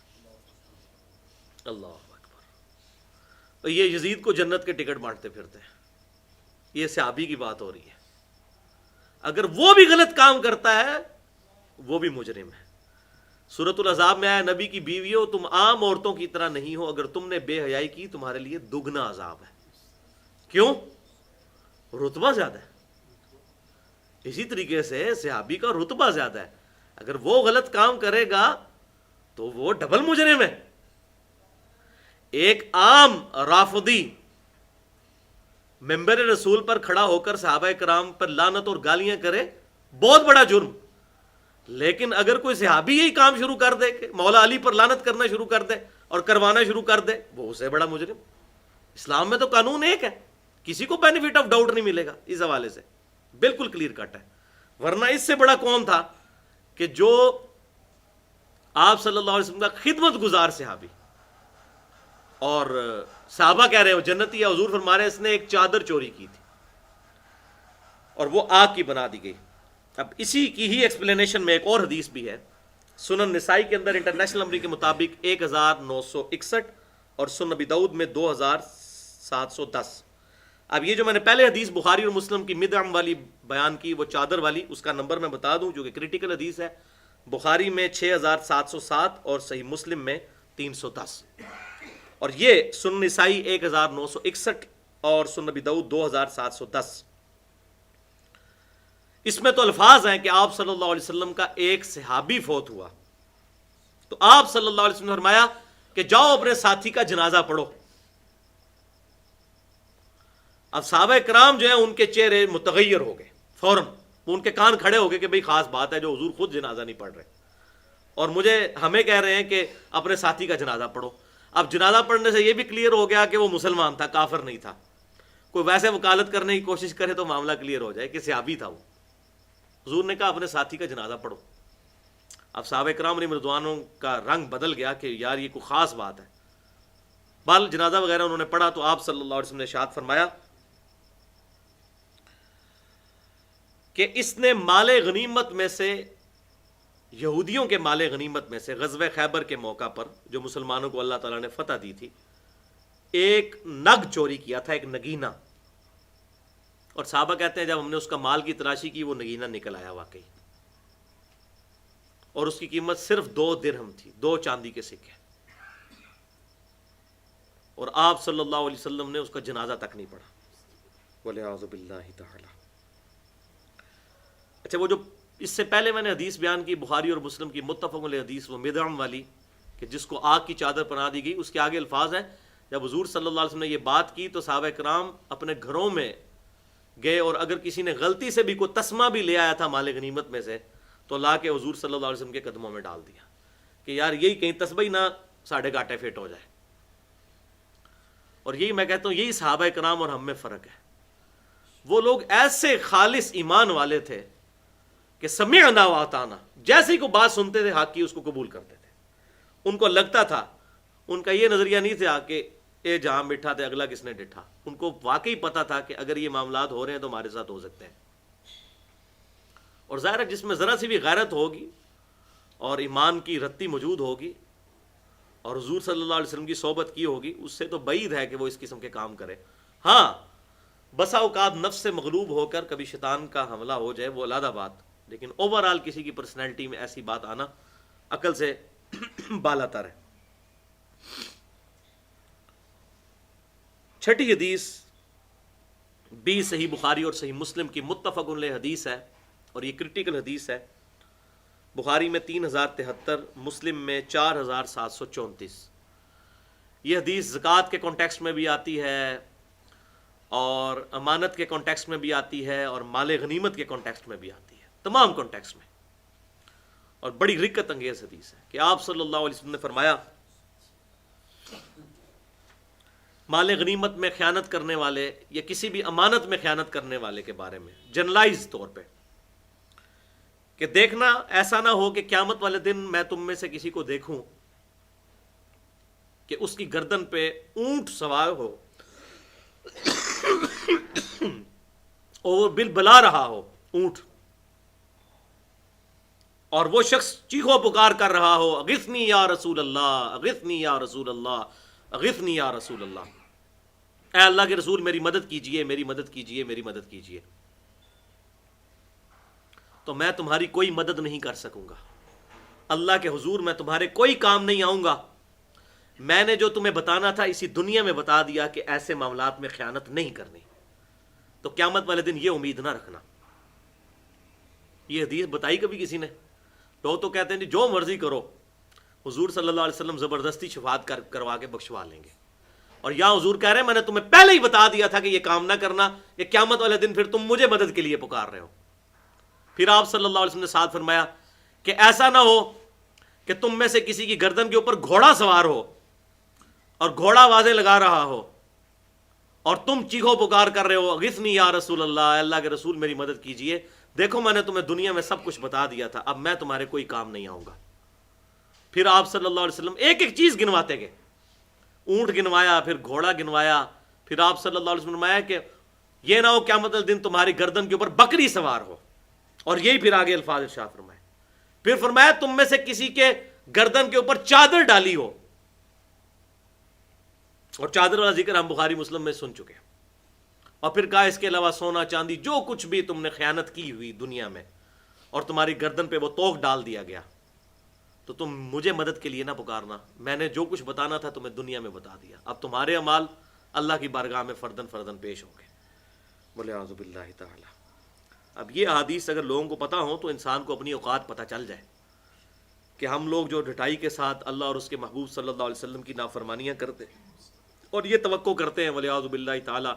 [SPEAKER 1] اللہ اکبر. تو یہ یزید کو جنت کے ٹکٹ بانٹتے پھرتے ہیں. یہ صحابی کی بات ہو رہی ہے. اگر وہ بھی غلط کام کرتا ہے وہ بھی مجرم ہے. سورۃ الاحزاب میں آیا نبی کی بیویوں تم عام عورتوں کی طرح نہیں ہو، اگر تم نے بے حیائی کی تمہارے لیے دگنا عذاب ہے. کیوں؟ رتبہ زیادہ ہے. اسی طریقے سے صحابی کا رتبہ زیادہ ہے. اگر وہ غلط کام کرے گا تو وہ ڈبل مجرم ہے. ایک عام رافضی ممبر رسول پر کھڑا ہو کر صحابہ کرام پر لعنت اور گالیاں کرے، بہت بڑا جرم. لیکن اگر کوئی صحابی یہی کام شروع کر دے کہ مولا علی پر لعنت کرنا شروع کر دے اور کروانا شروع کر دے، وہ اسے بڑا مجرم. اسلام میں تو قانون ایک ہے، کسی کو بینیفٹ آف ڈاؤٹ نہیں ملے گا. اس حوالے سے بالکل کلیئر کٹ ہے. ورنہ اس سے بڑا کون تھا کہ جو آپ صلی اللہ علیہ وسلم کا خدمت گزار صحابی، اور صحابہ کہہ رہے ہو جنتی ہے، حضور فرما رہے ہیں اس نے ایک چادر چوری کی تھی اور وہ آگ کی بنا دی گئی. اب اسی کی ہی ایکسپلینیشن میں ایک اور حدیث بھی ہے. سنن نسائی کے اندر انٹرنیشنل نمبر کے مطابق 1961 اور سنن نبی داؤد میں 2710. اب یہ جو میں نے پہلے حدیث بخاری اور مسلم کی مدعم والی بیان کی، وہ چادر والی، اس کا نمبر میں بتا دوں جو کہ کریٹیکل حدیث ہے. بخاری میں 6707 اور صحیح مسلم میں 310. اور یہ سنن نسائی 1961 اور سنن نبی داؤد 2710. اس میں تو الفاظ ہیں کہ آپ صلی اللہ علیہ وسلم کا ایک صحابی فوت ہوا تو آپ صلی اللہ علیہ وسلم نے فرمایا کہ جاؤ اپنے ساتھی کا جنازہ پڑھو. اب صحابہ کرام جو ہیں ان کے چہرے متغیر ہو گئے فوراً. ان کے کان کھڑے ہو گئے کہ بھئی خاص بات ہے جو حضور خود جنازہ نہیں پڑھ رہے اور ہمیں کہہ رہے ہیں کہ اپنے ساتھی کا جنازہ پڑھو. اب جنازہ پڑھنے سے یہ بھی کلیئر ہو گیا کہ وہ مسلمان تھا، کافر نہیں تھا. کوئی ویسے وکالت کرنے کی کوشش کرے تو معاملہ کلیئر ہو جائے کہ صحابی تھا وہ. حضور نے کہا اپنے ساتھی کا جنازہ پڑھو. اب صحابہ کرام علیہم رضوانوں کا رنگ بدل گیا کہ یار یہ کوئی خاص بات ہے. بال جنازہ وغیرہ انہوں نے پڑھا تو آپ صلی اللہ علیہ وسلم نے ارشاد فرمایا کہ اس نے مال غنیمت میں سے، یہودیوں کے مال غنیمت میں سے غزوہ خیبر کے موقع پر جو مسلمانوں کو اللہ تعالیٰ نے فتح دی تھی، ایک نگ چوری کیا تھا، ایک نگینہ. اور صحابہ کہتے ہیں جب ہم نے اس کا مال کی تلاشی کی وہ نگینہ نکل آیا واقعی، اور اس کی قیمت صرف 2 درہم تھی، 2 چاندی کے سکے. اور آپ صلی اللہ علیہ وسلم نے اس کا جنازہ تک نہیں پڑھا. وَلِعَوْذُ بِاللَّهِ تَعَالَى. اچھا، وہ جو اس سے پہلے میں نے حدیث بیان کی بخاری اور مسلم کی متفق علیہ حدیث، وہ مدعم والی کہ جس کو آگ کی چادر پہنا دی گئی، اس کے آگے الفاظ ہیں جب حضور صلی اللہ علیہ وسلم نے یہ بات کی تو صحابہ کرام اپنے گھروں میں گئے، اور اگر کسی نے غلطی سے بھی کوئی تسمہ بھی لے آیا تھا مال غنیمت میں سے تو لا کے حضور صلی اللہ علیہ وسلم کے قدموں میں ڈال دیا کہ یار یہی کہیں تسبیح ہی نہ ساڑھے گاٹے فٹ ہو جائے. اور یہی میں کہتا ہوں یہی صحابہ کرام اور ہم میں فرق ہے. وہ لوگ ایسے خالص ایمان والے تھے کہ سمعنا واطعنا، جیسے ہی کو بات سنتے تھے حق کی اس کو قبول کرتے تھے. ان کو لگتا تھا، ان کا یہ نظریہ نہیں تھا کہ اے جہاں مٹھا تھے اگلا کس نے ڈٹھا. ان کو واقعی پتا تھا کہ اگر یہ معاملات ہو رہے ہیں تو ہمارے ساتھ ہو سکتے ہیں. اور ظاہر ہے جس میں ذرا سی بھی غیرت ہوگی اور ایمان کی رتی موجود ہوگی اور حضور صلی اللہ علیہ وسلم کی صحبت کی ہوگی، اس سے تو بعید ہے کہ وہ اس قسم کے کام کرے. ہاں، بسا اوقات نفس سے مغلوب ہو کر کبھی شیطان کا حملہ ہو جائے، وہ علیحدہ بات، لیکن اوورآل کسی کی پرسنالٹی میں ایسی بات آنا عقل سے بالا تر ہے. چھٹی حدیث بھی صحیح بخاری اور صحیح مسلم کی متفق علیہ حدیث ہے، اور یہ کرٹیکل حدیث ہے. بخاری میں 3073، مسلم میں 4734. یہ حدیث زکوٰۃ کے کانٹیکسٹ میں بھی آتی ہے اور امانت کے کانٹیکسٹ میں بھی آتی ہے اور مال غنیمت کے کانٹیکسٹ میں بھی آتی ہے، تمام کانٹیکسٹ میں. اور بڑی رکت انگیز حدیث ہے کہ آپ صلی اللہ علیہ وسلم نے فرمایا مال غنیمت میں خیانت کرنے والے یا کسی بھی امانت میں خیانت کرنے والے کے بارے میں جنرلائز طور پہ کہ دیکھنا ایسا نہ ہو کہ قیامت والے دن میں تم میں سے کسی کو دیکھوں کہ اس کی گردن پہ اونٹ سوار ہو اور وہ بل بلا رہا ہو اونٹ، اور وہ شخص چیخو پکار کر رہا ہو اغثنی یا رسول اللہ، اغثنی یا رسول اللہ، اغثنی یا رسول اللہ، اے اللہ کے رسول میری مدد کیجئے، میری مدد کیجئے، میری مدد کیجئے، تو میں تمہاری کوئی مدد نہیں کر سکوں گا، اللہ کے حضور میں تمہارے کوئی کام نہیں آؤں گا، میں نے جو تمہیں بتانا تھا اسی دنیا میں بتا دیا کہ ایسے معاملات میں خیانت نہیں کرنی، تو قیامت والے دن یہ امید نہ رکھنا۔ یہ حدیث بتائی کبھی کسی نے؟ لوگ تو کہتے ہیں جی جو مرضی کرو، حضور صلی اللہ علیہ وسلم زبردستی شفاعت کروا کے بخشوا لیں گے، اور یا حضور کہہ رہے ہیں میں نے تمہیں پہلے ہی بتا دیا تھا کہ یہ کام نہ کرنا، کہ قیامت والے دن پھر تم مجھے مدد کے لیے پکار رہے ہو۔ پھر آپ صلی اللہ علیہ وسلم نے ساتھ فرمایا کہ ایسا نہ ہو کہ تم میں سے کسی کی گردن کے اوپر گھوڑا سوار ہو اور گھوڑا آوازیں لگا رہا ہو اور تم چیخو پکار کر رہے ہو اغثنی یا رسول اللہ، اللہ کے رسول میری مدد کیجئے، دیکھو میں نے تمہیں دنیا میں سب کچھ بتا دیا تھا، اب میں تمہارے کوئی کام نہیں آؤں گا۔ پھر آپ صلی اللہ علیہ وسلم ایک ایک چیز گنواتے گئے، اونٹ گنوایا، پھر گھوڑا گنوایا، پھر آپ صلی اللہ علیہ وسلم نے فرمایا کہ یہ نہ ہو قیامت کے دن تمہاری گردن کے اوپر بکری سوار ہو، اور یہی پھر آگے الفاظ ارشاد فرمائے۔ پھر فرمایا تم میں سے کسی کے گردن کے اوپر چادر ڈالی ہو، اور چادر والا ذکر ہم بخاری مسلم میں سن چکے ہیں، اور پھر کہا اس کے علاوہ سونا چاندی جو کچھ بھی تم نے خیانت کی ہوئی دنیا میں اور تمہاری گردن پہ وہ توق ڈال دیا گیا، تو تم مجھے مدد کے لیے نہ پکارنا، میں نے جو کچھ بتانا تھا تمہیں دنیا میں بتا دیا، اب تمہارے اعمال اللہ کی بارگاہ میں فردن فردن پیش ہوں گے۔ بولے اعوذ باللہ تعالی۔ اب یہ احادیث اگر لوگوں کو پتہ ہو تو انسان کو اپنی اوقات پتہ چل جائے کہ ہم لوگ جو ڈٹائی کے ساتھ اللہ اور اس کے محبوب صلی اللہ علیہ وسلم کی نافرمانیاں کرتے اور یہ توقع کرتے ہیں ولی اعوذ باللہ تعالی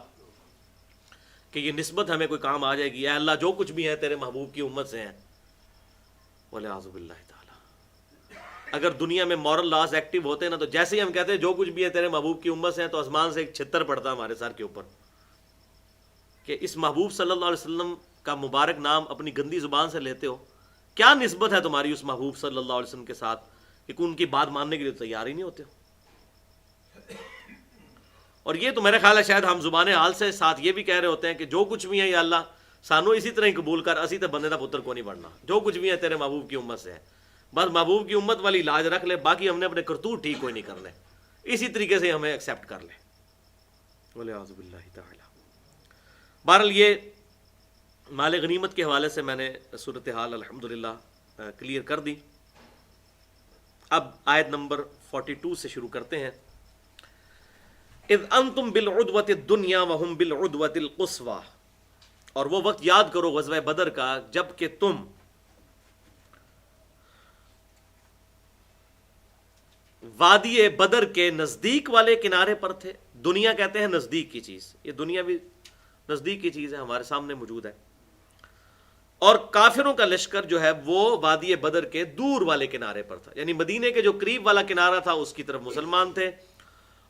[SPEAKER 1] کہ یہ نسبت ہمیں کوئی کام آ جائے گی، اے اللہ جو کچھ بھی ہے تیرے محبوب کی امت سے ہیں، ولی اعوذ باللہ تعالی۔ اگر دنیا میں مورل لاز ایکٹیو ہوتے ہیں نا، تو جیسے ہی ہم کہتے ہیں جو کچھ بھی ہے تیرے محبوب کی امت سے ہیں، تو آسمان سے ایک چھتر پڑتا ہمارے سر کے اوپر کہ اس محبوب صلی اللہ علیہ وسلم کا مبارک نام اپنی گندی زبان سے لیتے ہو، کیا نسبت ہے تمہاری اس محبوب صلی اللہ علیہ وسلم کے ساتھ کہ ان کی بات ماننے کے لیے تیار ہی نہیں ہوتے ہو۔ اور یہ تو میرے خیال ہے شاید ہم زبان حال سے ساتھ یہ بھی کہہ رہے ہوتے ہیں کہ جو کچھ بھی ہے یا اللہ سانو اسی طرح ہی قبول کر، اسی تے بندے دا پتر کو نہیں بڑھنا، جو کچھ بھی ہے تیرے محبوب کی امت سے ہے، بس محبوب کی امت والی لاج رکھ لے، باقی ہم نے اپنے کرتوت ٹھیک کوئی نہیں کرنے، اسی طریقے سے ہمیں ایکسیپٹ کر لے۔ ولی اعوذ باللہ تعالی۔ بہرحال یہ مال غنیمت کے حوالے سے میں نے صورتحال الحمدللہ کلیئر کر دی۔ اب آیت نمبر 42 سے شروع کرتے ہیں۔ اذ انتم بالعدوۃ الدنیا وهم بالعدوۃ القصویٰ، اور وہ وقت یاد کرو غزوہ بدر کا جب کہ تم وادی بدر کے نزدیک والے کنارے پر تھے۔ دنیا کہتے ہیں نزدیک کی چیز، یہ دنیا بھی نزدیک کی چیز ہے، ہمارے سامنے موجود ہے، اور کافروں کا لشکر جو ہے وہ وادی بدر کے دور والے کنارے پر تھا، یعنی مدینے کے جو قریب والا کنارہ تھا اس کی طرف مسلمان تھے،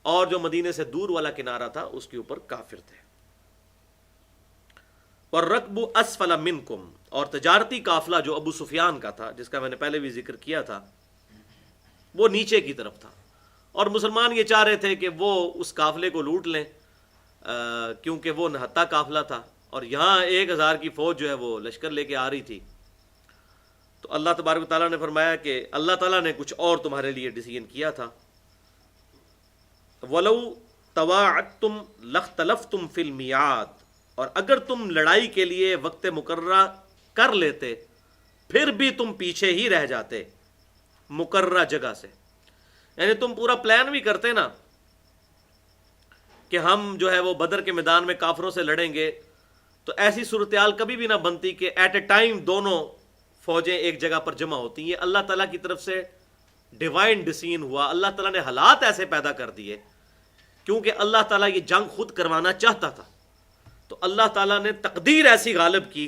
[SPEAKER 1] اور جو مدینے سے دور والا کنارہ تھا اس کے اوپر کافر تھے۔ وَالرَّكْبُ أَسْفَلَ مِنْكُمْ، اور تجارتی قافلہ جو ابو سفیان کا تھا، جس کا میں نے پہلے بھی ذکر کیا تھا، وہ نیچے کی طرف تھا، اور مسلمان یہ چاہ رہے تھے کہ وہ اس قافلے کو لوٹ لیں کیونکہ وہ نہتا قافلہ تھا، اور یہاں 1000 کی فوج جو ہے وہ لشکر لے کے آ رہی تھی۔ تو اللہ تبارک و تعالیٰ نے فرمایا کہ اللہ تعالیٰ نے کچھ اور تمہارے لیے ڈیسیژن کیا تھا۔ وَلَوْ تَوَاعَدْتُمْ لَاخْتَلَفْتُمْ فِي الْمِيعَادِ، اور اگر تم لڑائی کے لیے وقت مقررہ کر لیتے پھر بھی تم پیچھے ہی رہ جاتے مقررہ جگہ سے، یعنی تم پورا پلان بھی کرتے نا کہ ہم جو ہے وہ بدر کے میدان میں کافروں سے لڑیں گے، تو ایسی صورتحال کبھی بھی نہ بنتی کہ ایٹ اے ٹائم دونوں فوجیں ایک جگہ پر جمع ہوتی ہیں۔ اللہ تعالیٰ کی طرف سے ڈیوائن ڈیسیژن ہوا، اللہ تعالیٰ نے حالات ایسے پیدا کر دیے کیونکہ اللہ تعالیٰ یہ جنگ خود کروانا چاہتا تھا، تو اللہ تعالیٰ نے تقدیر ایسی غالب کی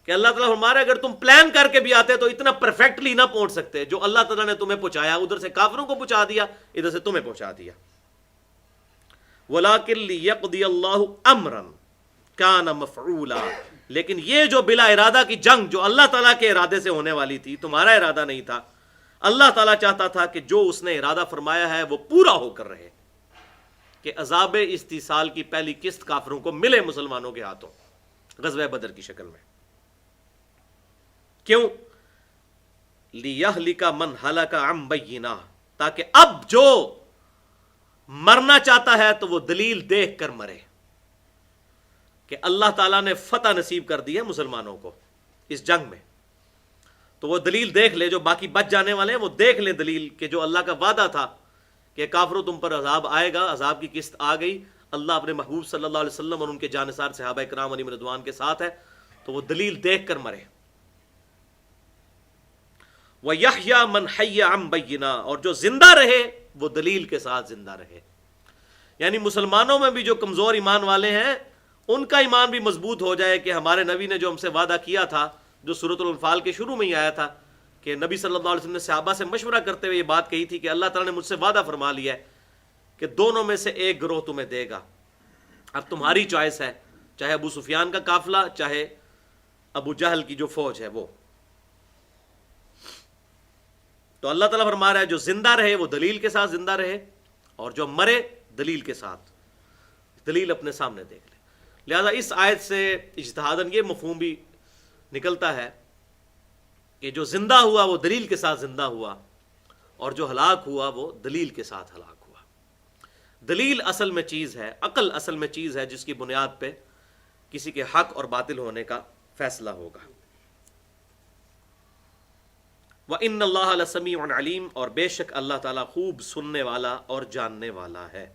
[SPEAKER 1] کہ اللہ تعالیٰ ہمارے اگر تم پلان کر کے بھی آتے تو اتنا پرفیکٹلی نہ پہنچ سکتے، جو اللہ تعالیٰ نے تمہیں پہنچایا، ادھر سے کافروں کو پہنچا دیا، ادھر سے تمہیں پہنچا دیا۔ وَلَٰكِن لِيَقْضِيَ اللَّهُ أَمْرًا، کان مفعولا، لیکن یہ جو بلا ارادہ کی جنگ جو اللہ تعالیٰ کے ارادے سے ہونے والی تھی، تمہارا ارادہ نہیں تھا، اللہ تعالیٰ چاہتا تھا کہ جو اس نے ارادہ فرمایا ہے وہ پورا ہو کر رہے، کہ عذاب استیصال کی پہلی قسط کافروں کو ملے مسلمانوں کے ہاتھوں غزوہ بدر کی شکل میں۔ کیوں؟ لِيَهْلِكَ مَنْ هَلَكَ عَنْ بَيِّنَةٍ، تاکہ اب جو مرنا چاہتا ہے تو وہ دلیل دیکھ کر مرے، کہ اللہ تعالیٰ نے فتح نصیب کر دی ہے مسلمانوں کو اس جنگ میں، تو وہ دلیل دیکھ لے۔ جو باقی بچ جانے والے ہیں وہ دیکھ لے دلیل کہ جو اللہ کا وعدہ تھا کہ کافروں تم پر عذاب آئے گا، عذاب کی قسط آ گئی، اللہ اپنے محبوب صلی اللہ علیہ وسلم اور ان کے جانثار صحابہ کرام علیہم رضوان کے ساتھ ہے، تو وہ دلیل دیکھ کر مرے۔ وَيَحْيَا مَنْ حَيَّ عَنْ بَيِّنَةٍ، اور جو زندہ رہے وہ دلیل کے ساتھ زندہ رہے، یعنی مسلمانوں میں بھی جو کمزور ایمان والے ہیں ان کا ایمان بھی مضبوط ہو جائے کہ ہمارے نبی نے جو ہم سے وعدہ کیا تھا، جو سورۃ الانفال کے شروع میں ہی آیا تھا کہ نبی صلی اللہ علیہ وسلم نے صحابہ سے مشورہ کرتے ہوئے یہ بات کہی تھی کہ اللہ تعالیٰ نے مجھ سے وعدہ فرما لیا ہے کہ دونوں میں سے ایک گروہ تمہیں دے گا، اب تمہاری چوائس ہے، چاہے ابو سفیان کا قافلہ، چاہے ابو جہل کی جو فوج ہے وہ۔ تو اللہ تعالیٰ فرما رہا ہے جو زندہ رہے وہ دلیل کے ساتھ زندہ رہے، اور جو مرے دلیل کے ساتھ، دلیل اپنے سامنے دیکھ لے۔ لہذا اس آیت سے اجتہاداً یہ مفہوم بھی نکلتا ہے کہ جو زندہ ہوا وہ دلیل کے ساتھ زندہ ہوا، اور جو ہلاک ہوا وہ دلیل کے ساتھ ہلاک ہوا۔ دلیل اصل میں چیز ہے، عقل اصل میں چیز ہے جس کی بنیاد پہ کسی کے حق اور باطل ہونے کا فیصلہ ہوگا۔ وَإِنَّ اللَّهَ لَسَمِيعٌ عَلِيمٌ، اور بے شک اللہ تعالیٰ خوب سننے والا اور جاننے والا ہے۔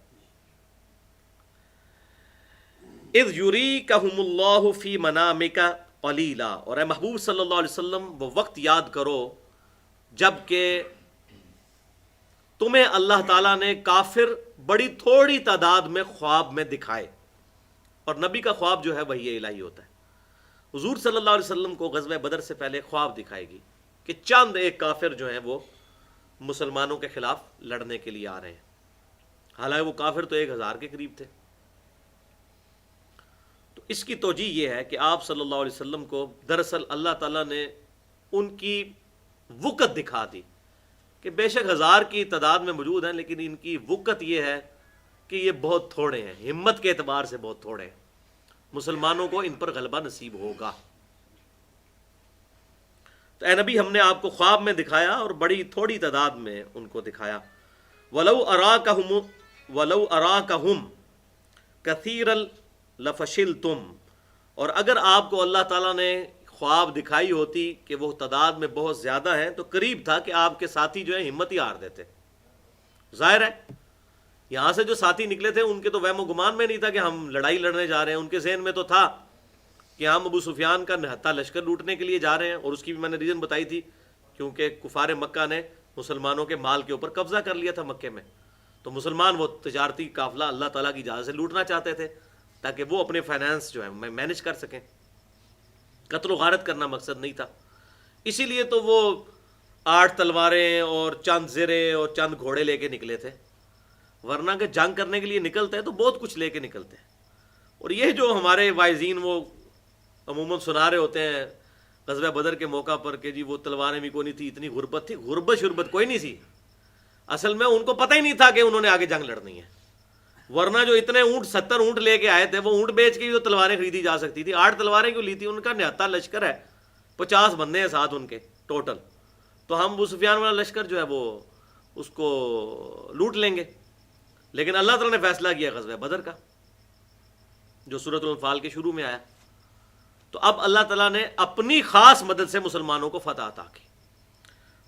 [SPEAKER 1] اِذْ يُرِيكَهُمُ اللَّهُ فِي مَنَامِكَ قَلِيلًا، اور اے محبوب صلی اللہ علیہ وسلم وہ وقت یاد کرو جب کہ تمہیں اللہ تعالیٰ نے کافر بڑی تھوڑی تعداد میں خواب میں دکھائے، اور نبی کا خواب جو ہے وحی الہی ہوتا ہے۔ حضور صلی اللہ علیہ وسلم کو غزوہ بدر سے پہلے خواب دکھائے گی کہ چند ایک کافر جو ہیں وہ مسلمانوں کے خلاف لڑنے کے لیے آ رہے ہیں، حالانکہ وہ کافر تو 1000 کے قریب تھے۔ تو اس کی توجیہ یہ ہے کہ آپ صلی اللہ علیہ وسلم کو دراصل اللہ تعالیٰ نے ان کی وقت دکھا دی کہ بے شک 1000 کی تعداد میں موجود ہیں، لیکن ان کی وقت یہ ہے کہ یہ بہت تھوڑے ہیں، ہمت کے اعتبار سے بہت تھوڑے ہیں، مسلمانوں کو ان پر غلبہ نصیب ہوگا۔ تو اے نبی ہم نے آپ کو خواب میں دکھایا اور بڑی تھوڑی تعداد میں ان کو دکھایا۔ وَلَوْ أَرَاكَهُمْ كَثِيرًا لَفَشِلْتُمْ، اور اگر آپ کو اللہ تعالیٰ نے خواب دکھائی ہوتی کہ وہ تعداد میں بہت زیادہ ہیں تو قریب تھا کہ آپ کے ساتھی جو ہیں ہمت ہی ہار دیتے۔ ظاہر ہے یہاں سے جو ساتھی نکلے تھے ان کے تو وہم و گمان میں نہیں تھا کہ ہم لڑائی لڑنے جا رہے ہیں، ان کے ذہن میں تو تھا کہ ہم ابو سفیان کا نہتا لشکر لوٹنے کے لیے جا رہے ہیں، اور اس کی بھی میں نے ریزن بتائی تھی، کیونکہ کفار مکہ نے مسلمانوں کے مال کے اوپر قبضہ کر لیا تھا مکے میں، تو مسلمان وہ تجارتی قافلہ اللہ تعالیٰ کی اجازت سے لوٹنا چاہتے تھے تاکہ وہ اپنے فائنانس جو ہے مینج کر سکیں، قتل و غارت کرنا مقصد نہیں تھا۔ اسی لیے تو وہ 8 تلواریں اور چند زرے اور چند گھوڑے لے کے نکلے تھے، ورنہ کہ جنگ کرنے کے لیے نکلتے ہیں تو بہت کچھ لے کے نکلتے ہیں۔ اور یہ جو ہمارے وائزین وہ عموماً سنا رہے ہوتے ہیں غزوہ بدر کے موقع پر کہ جی وہ تلواریں بھی کوئی نہیں تھی، اتنی غربت تھی، غربت شربت کوئی نہیں تھی، اصل میں ان کو پتہ ہی نہیں تھا کہ انہوں نے آگے جنگ لڑنی ہے، ورنہ جو اتنے اونٹ 70 اونٹ لے کے آئے تھے وہ اونٹ بیچ کے ہی جو تلواریں خریدی جا سکتی تھی۔ 8 تلواریں کیوں لی تھی؟ ان کا نہتا لشکر ہے، 50 بندے ہیں ساتھ ان کے ٹوٹل، تو ہم ابو سفیان والا لشکر جو ہے وہ اس کو لوٹ لیں گے۔ لیکن اللہ تعالیٰ نے فیصلہ کیا غزوہ بدر کا جو سورۃ الانفال کے شروع میں آیا، تو اب اللہ تعالیٰ نے اپنی خاص مدد سے مسلمانوں کو فتح عطا کی۔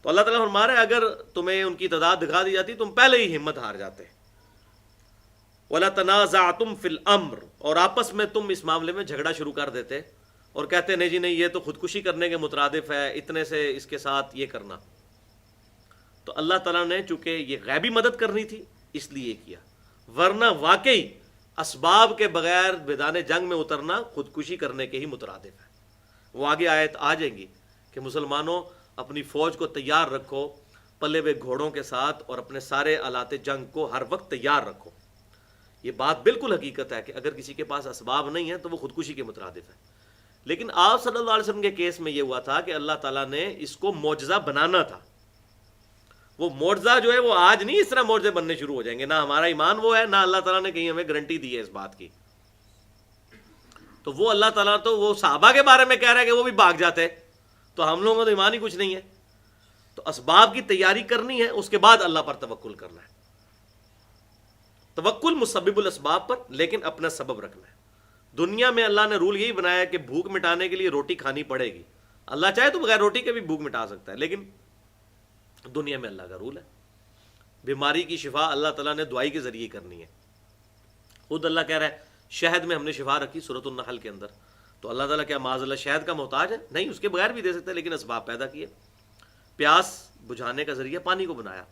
[SPEAKER 1] تو اللہ تعالیٰ فرما رہا ہے اگر تمہیں ان کی تعداد دکھا دی جاتی تم پہلے ہی ہمت ہار جاتے۔ وَلَا تَنَازَعْتُمْ فِي الْأَمْرِ، اور آپس میں تم اس معاملے میں جھگڑا شروع کر دیتے اور کہتے نہیں جی نہیں یہ تو خودکشی کرنے کے مترادف ہے، اتنے سے اس کے ساتھ یہ کرنا۔ تو اللہ تعالیٰ نے چونکہ یہ غیبی مدد کرنی تھی اس لیے کیا، ورنہ واقعی اسباب کے بغیر میدان جنگ میں اترنا خودکشی کرنے کے ہی مترادف ہے۔ وہ آگے آیت آ جائیں گی کہ مسلمانوں اپنی فوج کو تیار رکھو پلے ہوئے گھوڑوں کے ساتھ، اور اپنے سارے آلات جنگ کو ہر وقت تیار رکھو، یہ بات بالکل حقیقت ہے کہ اگر کسی کے پاس اسباب نہیں ہے تو وہ خودکشی کے مترادف ہے. لیکن آپ صلی اللہ علیہ وسلم کے کیس میں یہ ہوا تھا کہ اللہ تعالیٰ نے اس کو معجزہ بنانا تھا. وہ معجزہ جو ہے وہ آج نہیں اس طرح معجزے بننے شروع ہو جائیں گے. نہ ہمارا ایمان وہ ہے، نہ اللہ تعالیٰ نے کہیں ہمیں گارنٹی دی ہے اس بات کی. تو وہ اللہ تعالیٰ تو وہ صحابہ کے بارے میں کہہ رہا ہے کہ وہ بھی بھاگ جاتے، تو ہم لوگوں کو تو ایمان ہی کچھ نہیں ہے. تو اسباب کی تیاری کرنی ہے، اس کے بعد اللہ پر توکل کرنا ہے. توکل مسبب الاسباب پر، لیکن اپنا سبب رکھنا ہے. دنیا میں اللہ نے رول یہی بنایا ہے کہ بھوک مٹانے کے لیے روٹی کھانی پڑے گی. اللہ چاہے تو بغیر روٹی کے بھی بھوک مٹا سکتا ہے، لیکن دنیا میں اللہ کا رول ہے. بیماری کی شفا اللہ تعالیٰ نے دعائی کے ذریعے کرنی ہے. خود اللہ کہہ رہا ہے شہد میں ہم نے شفا رکھی سورۃ النحل کے اندر. تو اللہ تعالیٰ کیا معاذ اللہ شہد کا محتاج ہے؟ نہیں، اس کے بغیر بھی دے سکتا ہے، لیکن اسباب پیدا کیے. پیاس بجھانے کا ذریعہ پانی کو بنایا.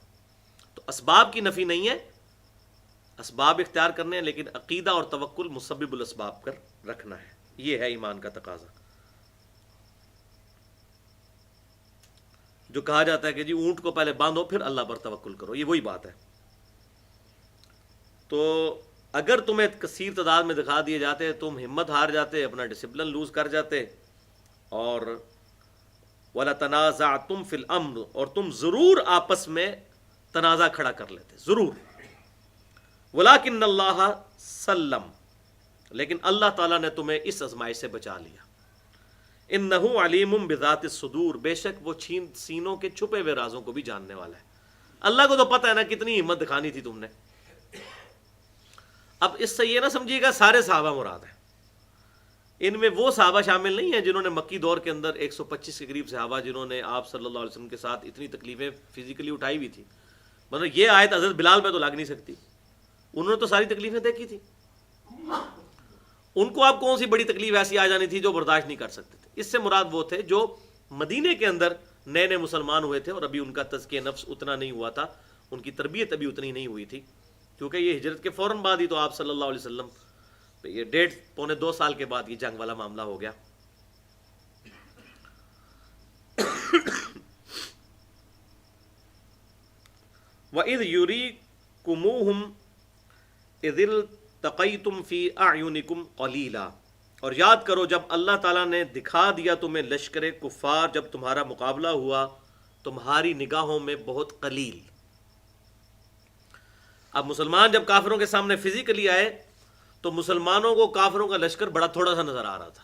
[SPEAKER 1] تو اسباب کی نفی نہیں ہے، اسباب اختیار کرنے ہیں، لیکن عقیدہ اور توکل مسبب الاسباب کر رکھنا ہے. یہ ہے ایمان کا تقاضا. جو کہا جاتا ہے کہ جی اونٹ کو پہلے باندھو پھر اللہ پر توکل کرو، یہ وہی بات ہے. تو اگر تمہیں کثیر تعداد میں دکھا دیے جاتے، تم ہمت ہار جاتے، اپنا ڈسپلن لوز کر جاتے، اور وَلَا تَنَازَعْتُمْ فِي الْأَمْرِ، اور تم ضرور آپس میں تنازع کھڑا کر لیتے، ضرور. وَلَٰكِنَّ اللَّهَ سَلَّمَ، لیکن اللہ تعالیٰ نے تمہیں اس آزمائش سے بچا لیا. اِنَّهُ عَلِيمٌ بِذَاتِ الصُّدُورِ، بے شک وہ سینوں کے چھپے ہوئے رازوں کو بھی جاننے والا ہے. اللہ کو تو پتہ ہے نا کتنی ہمت دکھانی تھی تم نے. اب اس سے یہ نہ سمجھیے گا سارے صحابہ مراد ہیں. ان میں وہ صحابہ شامل نہیں ہیں جنہوں نے مکی دور کے اندر 125 کے قریب صحابہ جنہوں نے آپ صلی اللہ علیہ وسلم کے ساتھ اتنی تکلیفیں فزیکلی اٹھائی ہوئی تھی. مطلب یہ آیت حضرت بلال پہ تو لگ نہیں سکتی، انہوں نے تو ساری تکلیفیں دیکھی تھی. ان کو آپ کون سی بڑی تکلیف ایسی آ جانی تھی جو برداشت نہیں کر سکتے تھے. اس سے مراد وہ تھے جو مدینے کے اندر نئے نئے مسلمان ہوئے تھے اور ابھی ان کا تزکیہ نفس اتنا نہیں ہوا تھا، ان کی تربیت ابھی اتنی نہیں ہوئی تھی، کیونکہ یہ ہجرت کے فوراً بعد ہی تو آپ صلی اللہ علیہ وسلم یہ 1.5-2 سال کے بعد یہ جنگ والا معاملہ ہو گیا. وَإِذْ يُرِيكُمُوهُمْ إِذِ الْتَقَيْتُمْ فِي أَعْيُنِكُمْ قَلِيلًا، اور یاد کرو جب اللہ تعالیٰ نے دکھا دیا تمہیں لشکر کفار، جب تمہارا مقابلہ ہوا تمہاری نگاہوں میں بہت قلیل. اب مسلمان جب کافروں کے سامنے فزیکلی آئے تو مسلمانوں کو کافروں کا لشکر بڑا تھوڑا سا نظر آ رہا تھا.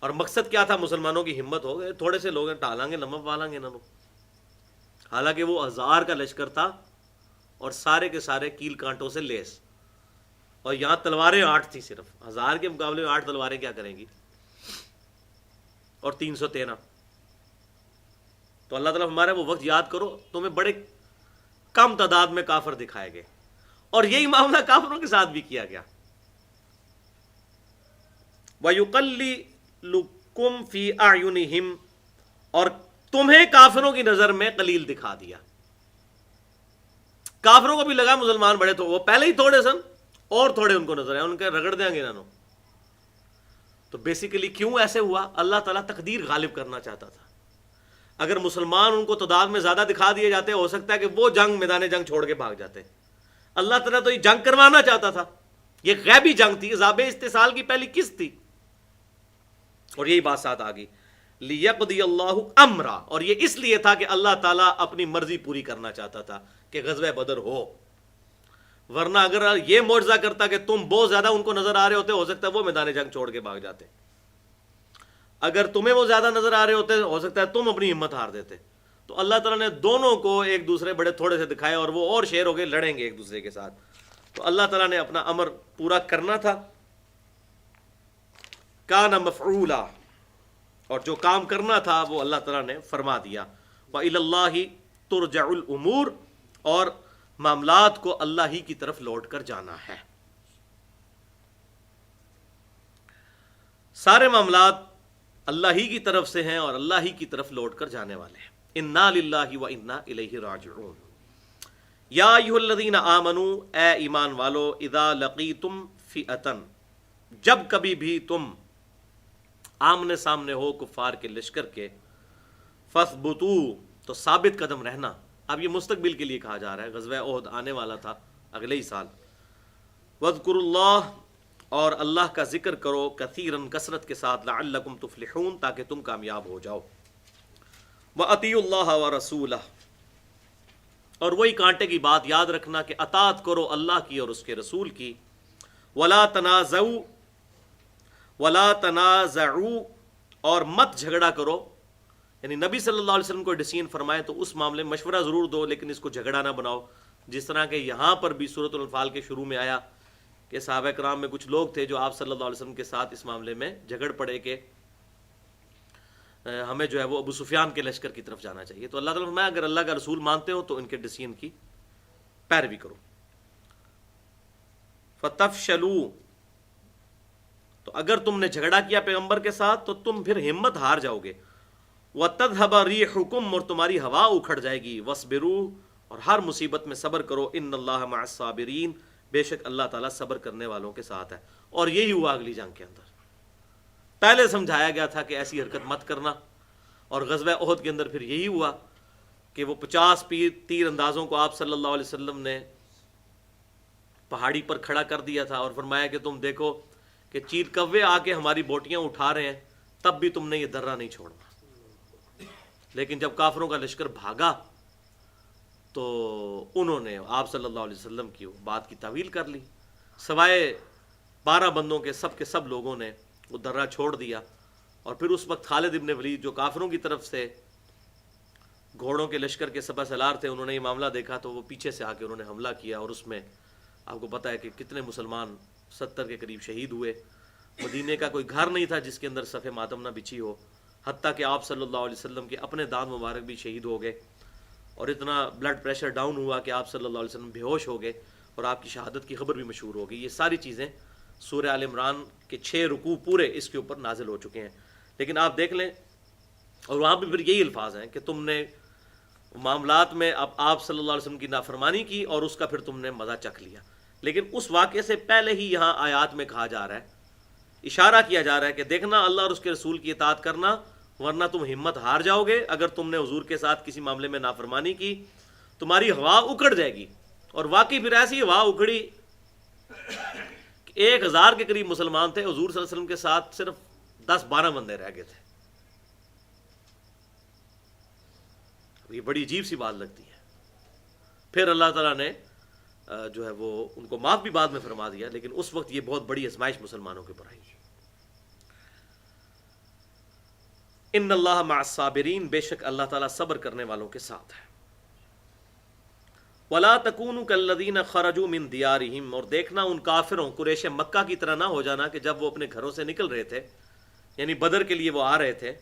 [SPEAKER 1] اور مقصد کیا تھا؟ مسلمانوں کی ہمت ہو گئے، تھوڑے سے لوگ ہیں، ٹالیں گے نمک والیں گے انہوں. حالانکہ وہ 1000 کا لشکر تھا اور سارے کے سارے کیل کانٹوں سے لیس، اور یہاں تلواریں 8 تھی. صرف 1000 کے مقابلے میں 8 تلواریں کیا کریں گی، اور 313. تو اللہ تعالیٰ ہمارے وہ وقت یاد کرو تمہیں بڑے کم تعداد میں کافر دکھائے گئے، اور یہی معاملہ کافروں کے ساتھ بھی کیا گیا. وَيُقَلِّلُكُمْ فِي أَعْيُنِهِمْ، اور تمہیں کافروں کی نظر میں قلیل دکھا دیا. کافروں کو بھی لگا مسلمان بڑے تو وہ پہلے ہی تھوڑے سن، اور تھوڑے ان کو نظر آئے، ان کے رگڑ دیں گے انہوں. تو بیسیکلی کیوں ایسے ہوا؟ اللہ تعالیٰ تقدیر غالب کرنا چاہتا تھا. اگر مسلمان ان کو تعداد میں زیادہ دکھا دیے جاتے، ہو سکتا ہے کہ وہ میدان جنگ چھوڑ کے بھاگ جاتے. اللہ تعالیٰ تو یہ جنگ کروانا چاہتا تھا. یہ غیبی جنگ تھی، عذاب استحصال کی پہلی قسط تھی. اور یہی بات ساتھ آ گئی لِيَقْضِيَ اللَّهُ أَمْرًا، اور یہ اس لیے تھا کہ اللہ تعالیٰ اپنی مرضی پوری کرنا چاہتا تھا کہ غزوہ بدر ہو. ورنہ اگر یہ معجزہ کرتا کہ تم بہت زیادہ ان کو نظر آ رہے ہوتے، ہو سکتا ہے وہ میدان جنگ چھوڑ کے بھاگ جاتے. اگر تمہیں وہ زیادہ نظر آ رہے ہوتے، ہو سکتا ہے تم اپنی ہمت ہار دیتے. تو اللہ تعالیٰ نے دونوں کو ایک دوسرے بڑے تھوڑے سے دکھائے، اور وہ اور شیر ہو گئے، لڑیں گے ایک دوسرے کے ساتھ. تو اللہ تعالیٰ نے اپنا امر پورا کرنا تھا. کان مفعولا، اور جو کام کرنا تھا وہ اللہ تعالیٰ نے فرما دیا. وَإِلَى اللَّهِ تُرْجَعُ الْأُمُورُ، اور معاملات کو اللہ ہی کی طرف لوٹ کر جانا ہے. سارے معاملات اللہ ہی کی طرف سے ہیں اور اللہ ہی کی طرف لوٹ کر جانے والے ہیں. اِنَّا لِلَّهِ وَإِنَّا إِلَيْهِ راجعون. یا ایھا الذین آمنوا، اے ایمان والو، اذا لقیتم فئۃ، جب کبھی بھی تم آمنے سامنے ہو کفار کے لشکر کے، فاثبتوا، تو ثابت قدم رہنا. اب یہ مستقبل کے لیے کہا جا رہا ہے، غزوہ احد آنے والا تھا اگلے ہی سال. وَاذْكُرُوا اللَّهَ اور اللہ کا ذکر کرو کثیراً کثرت کے ساتھ لعلکم تفلحون تاکہ تم کامیاب ہو جاؤ. وَأَطِیعُوا اللَّهَ وَرَسُولَهُ اور وہی کانٹے کی بات یاد رکھنا کہ اطاعت کرو اللہ کی اور اس کے رسول کی. وَلَا تَنَازَعُوا اور مت جھگڑا کرو. یعنی نبی صلی اللہ علیہ وسلم کو ڈیسیژن فرمائے تو اس معاملے میں مشورہ ضرور دو لیکن اس کو جھگڑا نہ بناؤ. جس طرح کہ یہاں پر بھی سورۃ الانفال کے شروع میں آیا کہ صحابہ کرام میں کچھ لوگ تھے جو آپ صلی اللہ علیہ وسلم کے ساتھ اس معاملے میں جھگڑ پڑے کہ ہمیں جو ہے وہ ابو سفیان کے لشکر کی طرف جانا چاہیے. تو اللہ تعالیٰ فرمایا اگر اللہ کا رسول مانتے ہو تو ان کے ڈیسیژن کی پیروی کرو. فَتَفْشَلُوا تو اگر تم نے جھگڑا کیا پیغمبر کے ساتھ تو تم پھر ہمت ہار جاؤ گے. وَتَذْهَبَ رِيحُكُمْ اور تمہاری ہوا اکھڑ جائے گی. وَاصْبِرُوا اور ہر مصیبت میں صبر کرو. ان اللہ مع الصابرین بے شک اللہ تعالیٰ صبر کرنے والوں کے ساتھ ہے. اور یہی ہوا اگلی جنگ کے اندر. پہلے سمجھایا گیا تھا کہ ایسی حرکت مت کرنا اور غزوہ احد کے اندر پھر یہی ہوا کہ وہ 50 تیر اندازوں کو آپ صلی اللہ علیہ وسلم نے پہاڑی پر کھڑا کر دیا تھا اور فرمایا کہ تم دیکھو کہ چیل کوے آ کے ہماری بوٹیاں اٹھا رہے ہیں تب بھی تم نے یہ درہ نہیں چھوڑنا. لیکن جب کافروں کا لشکر بھاگا تو انہوں نے آپ صلی اللہ علیہ وسلم کی بات کی تعویل کر لی. سوائے 12 بندوں کے سب لوگوں نے وہ درہ چھوڑ دیا. اور پھر اس وقت خالد ابن ولید جو کافروں کی طرف سے گھوڑوں کے لشکر کے سپہ سالار تھے انہوں نے یہ معاملہ دیکھا تو وہ پیچھے سے آ کے انہوں نے حملہ کیا اور اس میں آپ کو پتہ ہے کہ کتنے مسلمان 70 کے قریب شہید ہوئے. مدینے کا کوئی گھر نہیں تھا جس کے اندر صف ماتم نہ بچھی ہو. حتیٰ کہ آپ صلی اللہ علیہ وسلم کے اپنے دانت مبارک بھی شہید ہو گئے اور اتنا بلڈ پریشر ڈاؤن ہوا کہ آپ صلی اللہ علیہ وسلم بے ہوش ہو گئے اور آپ کی شہادت کی خبر بھی مشہور ہو گئی. یہ ساری چیزیں سورہ آل عمران کے 6 رکوع پورے اس کے اوپر نازل ہو چکے ہیں. لیکن آپ دیکھ لیں اور وہاں پہ پھر یہی الفاظ ہیں کہ تم نے معاملات میں اب آپ صلی اللہ علیہ وسلم کی نافرمانی کی اور اس کا پھر تم نے مزہ چکھ لیا. لیکن اس واقعے سے پہلے ہی یہاں آیات میں کہا جا رہا ہے, اشارہ کیا جا رہا ہے کہ دیکھنا اللہ اور اس کے رسول کی اطاعت کرنا ورنہ تم ہمت ہار جاؤ گے. اگر تم نے حضور کے ساتھ کسی معاملے میں نافرمانی کی تمہاری ہوا اکڑ جائے گی. اور واقعی پھر ایسی ہوا اکڑی کہ 1000 کے قریب مسلمان تھے, حضور صلی اللہ علیہ وسلم کے ساتھ صرف 10-12 بندے رہ گئے تھے. یہ بڑی عجیب سی بات لگتی ہے. پھر اللہ تعالیٰ نے جو ہے وہ ان کو معاف بھی بعد میں فرما دیا, لیکن اس وقت یہ بہت بڑی آزمائش مسلمانوں کے اوپر آئی. ان اللہ مع الصابرین بے شک اللہ تعالیٰ صبر کرنے والوں کے ساتھ ہے. ولا تکونوا کالذین خرجوا من دیارہم اور دیکھنا ان کافروں قریش مکہ کی طرح نہ ہو جانا کہ جب وہ اپنے گھروں سے نکل رہے تھے, یعنی بدر کے لیے وہ آ رہے تھے,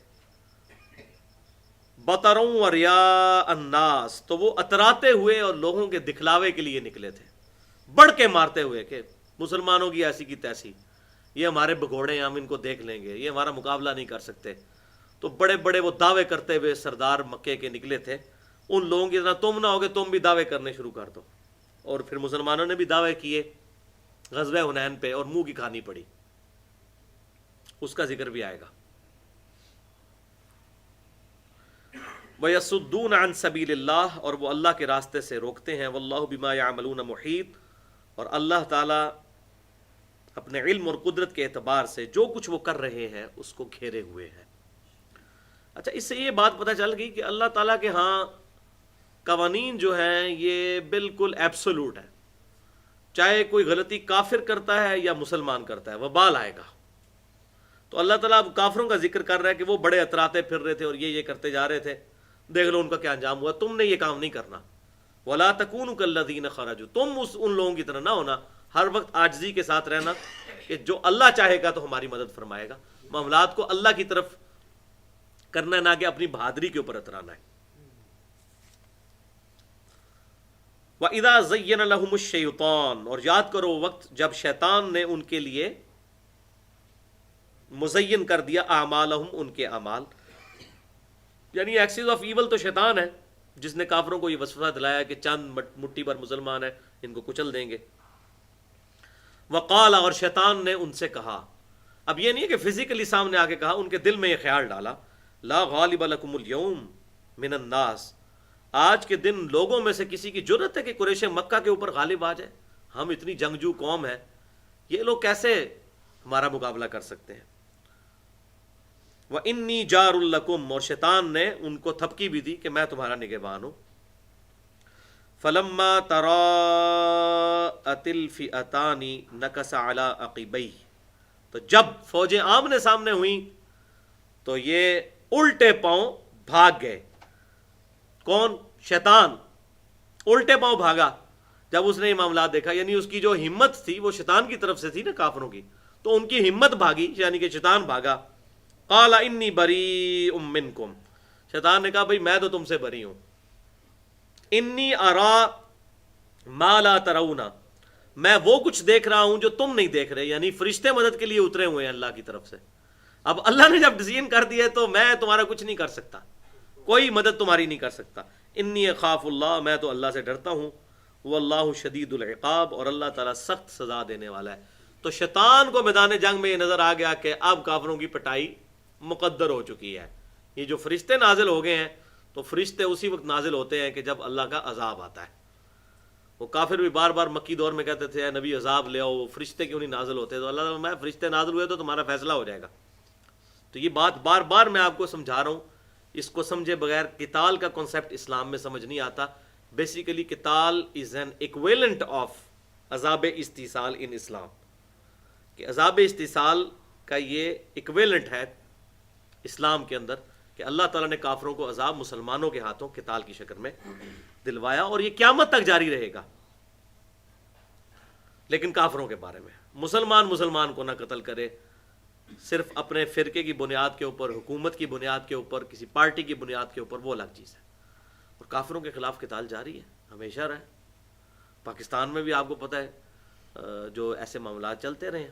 [SPEAKER 1] بطروا ورئاء الناس تو وہ اتراتے ہوئے اور لوگوں کے دکھلاوے کے لیے نکلے تھے, بڑھ کے مارتے ہوئے کہ مسلمانوں کی ایسی کی تیسی, یہ ہمارے بگوڑے ہیں ہم ان کو دیکھ لیں گے, یہ ہمارا مقابلہ نہیں کر سکتے. تو بڑے بڑے وہ دعوے کرتے ہوئے سردار مکے کے نکلے تھے. ان لوگوں کی طرح تم نہ ہوگے تم بھی دعوے کرنے شروع کر دو. اور پھر مسلمانوں نے بھی دعوے کیے غزوہ حنین پہ اور منہ کی کھانی پڑی, اس کا ذکر بھی آئے گا. وَيَصُدُّونَ عَن سَبِيلِ اللَّهِ اور وہ اللہ کے راستے سے روکتے ہیں. وَاللَّهُ بِمَا يَعْمَلُونَ مُحِيطٌ اور اللہ تعالیٰ اپنے علم اور قدرت کے اعتبار سے جو کچھ وہ کر رہے ہیں اس کو گھیرے ہوئے ہیں. اچھا, اس سے یہ بات پتہ چل گئی کہ اللہ تعالیٰ کے ہاں قوانین جو ہیں یہ بالکل ایبسولوٹ ہے. چاہے کوئی غلطی کافر کرتا ہے یا مسلمان کرتا ہے وبال آئے گا. تو اللہ تعالیٰ اب کافروں کا ذکر کر رہا ہے کہ وہ بڑے اتراتے پھر رہے تھے اور یہ کرتے جا رہے تھے, دیکھ لو ان کا کیا انجام ہوا. تم نے یہ کام نہیں کرنا. وَلَا تَكُونُوا كَالَّذِينَ خَرَجُوا تم ان لوگوں کی طرح نہ ہونا, ہر وقت عاجزی کے ساتھ رہنا کہ جو اللہ چاہے گا تو ہماری مدد فرمائے گا. معاملات کو اللہ کی طرف کرنا ہے نہ کہ اپنی بہادری کے اوپر اترانا ہے. وَإِذَا زَيَّنَ لَهُمُ الشَّيْطَانُ اور یاد کرو وقت جب شیطان نے ان کے لیے مزین کر دیا اعمالہم ان کے اعمال, یعنی ایکسس آف ایول تو شیطان ہے جس نے کافروں کو یہ وسوسہ دلایا کہ چند مٹھی پر مسلمان ہیں ان کو کچل دیں گے. وقال اور شیطان نے ان سے کہا, اب یہ نہیں ہے کہ فزیکلی سامنے آ کے کہا, ان کے دل میں یہ خیال ڈالا, لا غالب لکم اليوم من الناس آج کے دن لوگوں میں سے کسی کی جرت ہے کہ قریش مکہ کے اوپر غالب آ جائے, ہم اتنی جنگجو قوم ہے، یہ لوگ کیسے ہمارا مقابلہ کر سکتے ہیں؟ وَإِنِّي جَارٌ لَكُمْ، اور شیطان نے ان کو تھپکی بھی دی کہ میں تمہارا نگہبان ہوں۔ فَلَمَّا تَرَاءَتِ الْفِئَتَانِ نَكَصَ عَلَىٰ عَقِبَيْهِ، تو جب فوجیں آمنے سامنے ہوئیں تو یہ الٹے پاؤں بھاگ گئے۔ کون؟ شیطان الٹے پاؤں بھاگا جب اس نے یہ معاملات دیکھا، یعنی اس کی جو ہمت تھی وہ شیطان کی طرف سے تھی نا، کافروں کی، تو ان کی ہمت بھاگی، یعنی کہ شیطان بھاگا۔ قال انی بریء منکم، شیطان نے کہا بھئی میں تو تم سے بری ہوں۔ انی ارا ما لا ترون، میں وہ کچھ دیکھ رہا ہوں جو تم نہیں دیکھ رہے، یعنی فرشتے مدد کے لیے اترے ہوئے ہیں اللہ کی طرف سے۔ اب اللہ نے جب ڈیسیژن کر دیا تو میں تمہارا کچھ نہیں کر سکتا، کوئی مدد تمہاری نہیں کر سکتا۔ انی اخاف اللہ، میں تو اللہ سے ڈرتا ہوں۔ واللہ شدید العقاب، اور اللہ تعالیٰ سخت سزا دینے والا ہے۔ تو شیطان کو میدان جنگ میں یہ نظر آ گیا کہ اب کافروں کی پٹائی مقدر ہو چکی ہے۔ یہ جو فرشتے نازل ہو گئے ہیں، تو فرشتے اسی وقت نازل ہوتے ہیں کہ جب اللہ کا عذاب آتا ہے۔ وہ کافر بھی بار بار مکی دور میں کہتے تھے اے نبی عذاب لے آؤ، فرشتے کیوں نہیں نازل ہوتے؟ تو اللہ تعالیٰ میں فرشتے نازل ہوئے تو تمہارا فیصلہ ہو جائے گا۔ تو یہ بات بار بار میں آپ کو سمجھا رہا ہوں، اس کو سمجھے بغیر قتال کا کنسیپٹ اسلام میں سمجھ نہیں آتا۔ بیسیکلی قتال از این ایکویلنٹ آف عذاب استحصال ان اسلام، کہ عذاب استحصال کا یہ ایکویلنٹ ہے اسلام کے اندر، کہ اللہ تعالیٰ نے کافروں کو عذاب مسلمانوں کے ہاتھوں قتال کی شکل میں دلوایا، اور یہ قیامت تک جاری رہے گا۔ لیکن کافروں کے بارے میں مسلمان کو نہ قتل کرے، صرف اپنے فرقے کی بنیاد کے اوپر، حکومت کی بنیاد کے اوپر، کسی پارٹی کی بنیاد کے اوپر، وہ الگ چیز ہے۔ اور کافروں کے خلاف قتال جاری ہے، ہمیشہ رہے۔ پاکستان میں بھی آپ کو پتہ ہے جو ایسے معاملات چلتے رہے ہیں،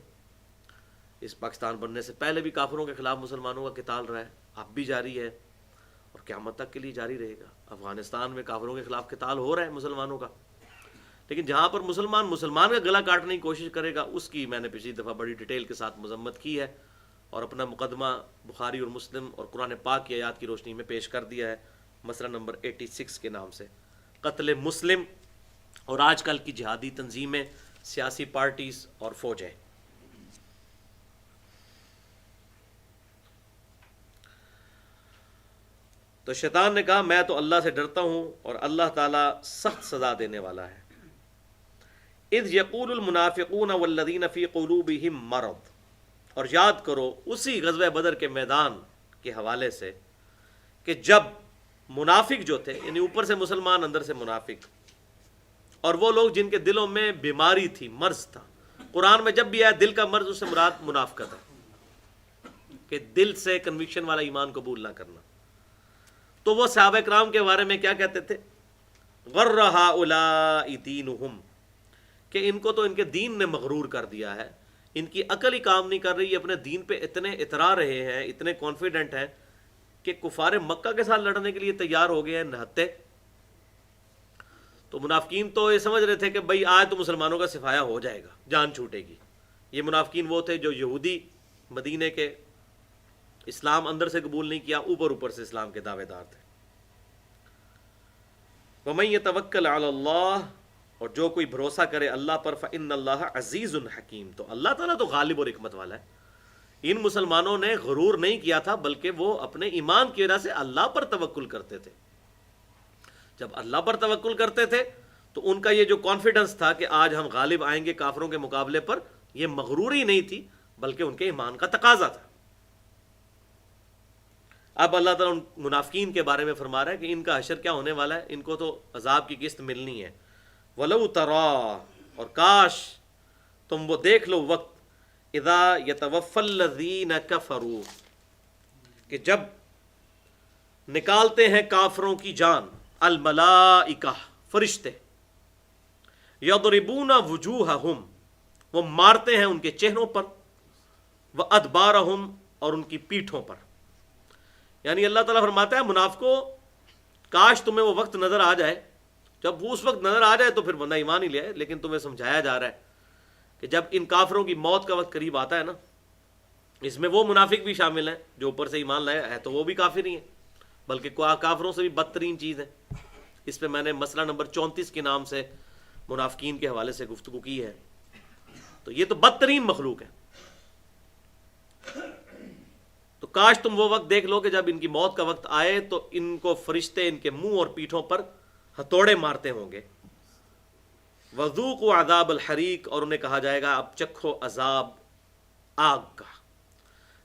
[SPEAKER 1] اس پاکستان بننے سے پہلے بھی کافروں کے خلاف مسلمانوں کا قتال رہا ہے، اب بھی جاری ہے اور قیامت تک کے لیے جاری رہے گا۔ افغانستان میں کافروں کے خلاف قتال ہو رہا ہے مسلمانوں کا، لیکن جہاں پر مسلمان کا گلا کاٹنے کی کوشش کرے گا، اس کی میں نے پچھلی دفعہ بڑی ڈیٹیل کے ساتھ مذمت کی ہے، اور اپنا مقدمہ بخاری اور مسلم اور قرآن پاک کی آیات کی روشنی میں پیش کر دیا ہے، مسئلہ نمبر 86 کے نام سے۔ قتل مسلم اور آج کل کی جہادی تنظیمیں، سیاسی پارٹیز اور فوجیں۔ تو شیطان نے کہا میں تو اللہ سے ڈرتا ہوں اور اللہ تعالیٰ سخت سزا دینے والا ہے۔ اذ یقول المنافقون والذین فی قلوبہم مرض، اور یاد کرو اسی غزوہ بدر کے میدان کے حوالے سے کہ جب منافق جو تھے، یعنی اوپر سے مسلمان اندر سے منافق، اور وہ لوگ جن کے دلوں میں بیماری تھی، مرض تھا۔ قرآن میں جب بھی آیا دل کا مرض، اس سے مراد منافقت ہے، کہ دل سے کنوکشن والا ایمان قبول نہ کرنا۔ تو وہ صحابہ کرام کے بارے میں کیا کہتے تھے؟ غر ہؤلاء دینہم، کہ ان کو تو ان کے دین نے مغرور کر دیا ہے، ان کی عقل ہی کام نہیں کر رہی، یہ اپنے دین پہ اتنے اترا رہے ہیں، اتنے کانفیڈنٹ ہیں کہ کفار مکہ کے ساتھ لڑنے کے لیے تیار ہو گئے ہیں نہتے۔ تو منافقین تو یہ سمجھ رہے تھے کہ بھئی آج تو مسلمانوں کا صفایا ہو جائے گا، جان چھوٹے گی۔ یہ منافقین وہ تھے جو یہودی مدینے کے، اسلام اندر سے قبول نہیں کیا، اوپر سے اسلام کے دعوے دار تھے۔ وَمَن يَتَوَكَّلْ عَلَى اللَّهِ، اور جو کوئی بھروسہ کرے اللہ پر، فَإِنَّ اللَّهَ عَزِيزٌ حَكِيمٌ، تو اللہ تعالیٰ تو غالب اور حکمت والا ہے۔ ان مسلمانوں نے غرور نہیں کیا تھا، بلکہ وہ اپنے ایمان کی وجہ سے اللہ پر توکل کرتے تھے۔ جب اللہ پر توکل کرتے تھے تو ان کا یہ جو کانفیڈنس تھا کہ آج ہم غالب آئیں گے کافروں کے مقابلے پر، یہ مغروری نہیں تھی بلکہ ان کے ایمان کا تقاضا تھا۔ اب اللہ تعالیٰ ان منافقین کے بارے میں فرما رہا ہے کہ ان کا حشر کیا ہونے والا ہے، ان کو تو عذاب کی قسط ملنی ہے۔ وَلَوْ تَرَىٰ، اور کاش تم وہ دیکھ لو وقت، اِذَا يَتَوَفَّى الَّذِينَ كَفَرُوا، کہ جب نکالتے ہیں کافروں کی جان، الملائکہ، فرشتے، یضربون وجوہہم، وہ مارتے ہیں ان کے چہروں پر، وادبارہم، اور ان کی پیٹھوں پر۔ یعنی اللہ تعالیٰ فرماتا ہے منافقوں کاش تمہیں وہ وقت نظر آ جائے، جب وہ اس وقت نظر آ جائے تو پھر بندہ ایمان ہی لے آئے۔ لیکن تمہیں سمجھایا جا رہا ہے کہ جب ان کافروں کی موت کا وقت قریب آتا ہے نا، اس میں وہ منافق بھی شامل ہیں جو اوپر سے ایمان لائے ہے، تو وہ بھی کافر ہی ہیں، بلکہ کافروں سے بھی بدترین چیز ہے۔ اس پہ میں نے مسئلہ نمبر 34 کے نام سے منافقین کے حوالے سے گفتگو کی ہے. تو یہ تو بدترین مخلوق ہے. تو کاش تم وہ وقت دیکھ لو کہ جب ان کی موت کا وقت آئے تو ان کو فرشتے ان کے منہ اور پیٹھوں پر ہتھوڑے مارتے ہوں گے. وذوقوا عذاب الحریق، اور انہیں کہا جائے گا اب چکھو عذاب آگ کا.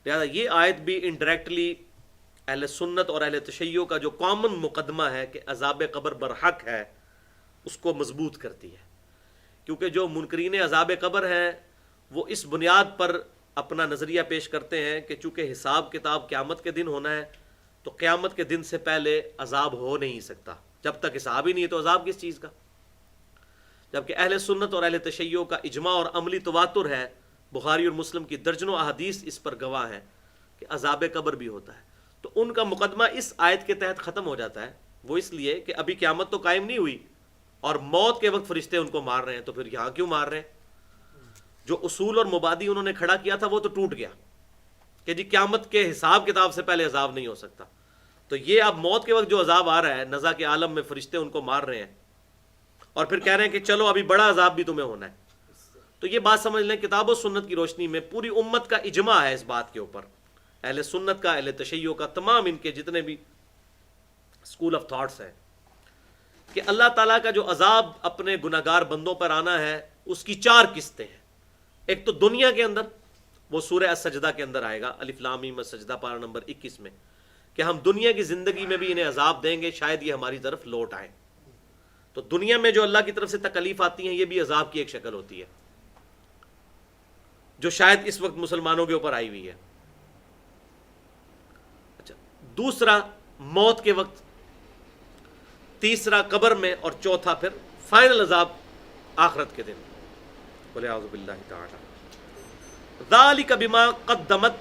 [SPEAKER 1] لہذا یہ آیت بھی انڈائریکٹلی اہل سنت اور اہل تشیع کا جو کامن مقدمہ ہے کہ عذاب قبر برحق ہے اس کو مضبوط کرتی ہے. کیونکہ جو منکرین عذاب قبر ہیں وہ اس بنیاد پر اپنا نظریہ پیش کرتے ہیں کہ چونکہ حساب کتاب قیامت کے دن ہونا ہے تو قیامت کے دن سے پہلے عذاب ہو نہیں سکتا. جب تک حساب ہی نہیں ہے تو عذاب کس چیز کا؟ جبکہ اہل سنت اور اہل تشیع کا اجماع اور عملی تواتر ہے. بخاری اور مسلم کی درجنوں احادیث اس پر گواہ ہیں کہ عذاب قبر بھی ہوتا ہے. تو ان کا مقدمہ اس آیت کے تحت ختم ہو جاتا ہے. وہ اس لیے کہ ابھی قیامت تو قائم نہیں ہوئی اور موت کے وقت فرشتے ان کو مار رہے ہیں، تو پھر یہاں کیوں مار رہے ہیں؟ جو اصول اور مبادی انہوں نے کھڑا کیا تھا وہ تو ٹوٹ گیا کہ جی قیامت کے حساب کتاب سے پہلے عذاب نہیں ہو سکتا. تو یہ اب موت کے وقت جو عذاب آ رہا ہے نزا کے عالم میں فرشتے ان کو مار رہے ہیں اور پھر کہہ رہے ہیں کہ چلو ابھی بڑا عذاب بھی تمہیں ہونا ہے. تو یہ بات سمجھ لیں کتاب و سنت کی روشنی میں پوری امت کا اجماع ہے اس بات کے اوپر، اہل سنت کا، اہل تشیع کا، تمام ان کے جتنے بھی اسکول آف تھاٹس ہیں، کہ اللہ تعالیٰ کا جو عذاب اپنے گناہگار بندوں پر آنا ہے اس کی 4 قسطیں ہیں. ایک تو دنیا کے اندر، وہ سورہ السجدہ کے اندر آئے گا، الف لام میم السجدہ پارہ نمبر 21 میں، کہ ہم دنیا کی زندگی میں بھی انہیں عذاب دیں گے شاید یہ ہماری طرف لوٹ آئیں. تو دنیا میں جو اللہ کی طرف سے تکلیف آتی ہیں یہ بھی عذاب کی ایک شکل ہوتی ہے جو شاید اس وقت مسلمانوں کے اوپر آئی ہوئی ہے. اچھا، دوسرا موت کے وقت، تیسرا قبر میں، اور چوتھا پھر فائنل عذاب آخرت کے دن. وَلِعَوْذُ بِاللَّهِ تَعَالَى ذَلِكَ بِمَا قَدَّمَتْ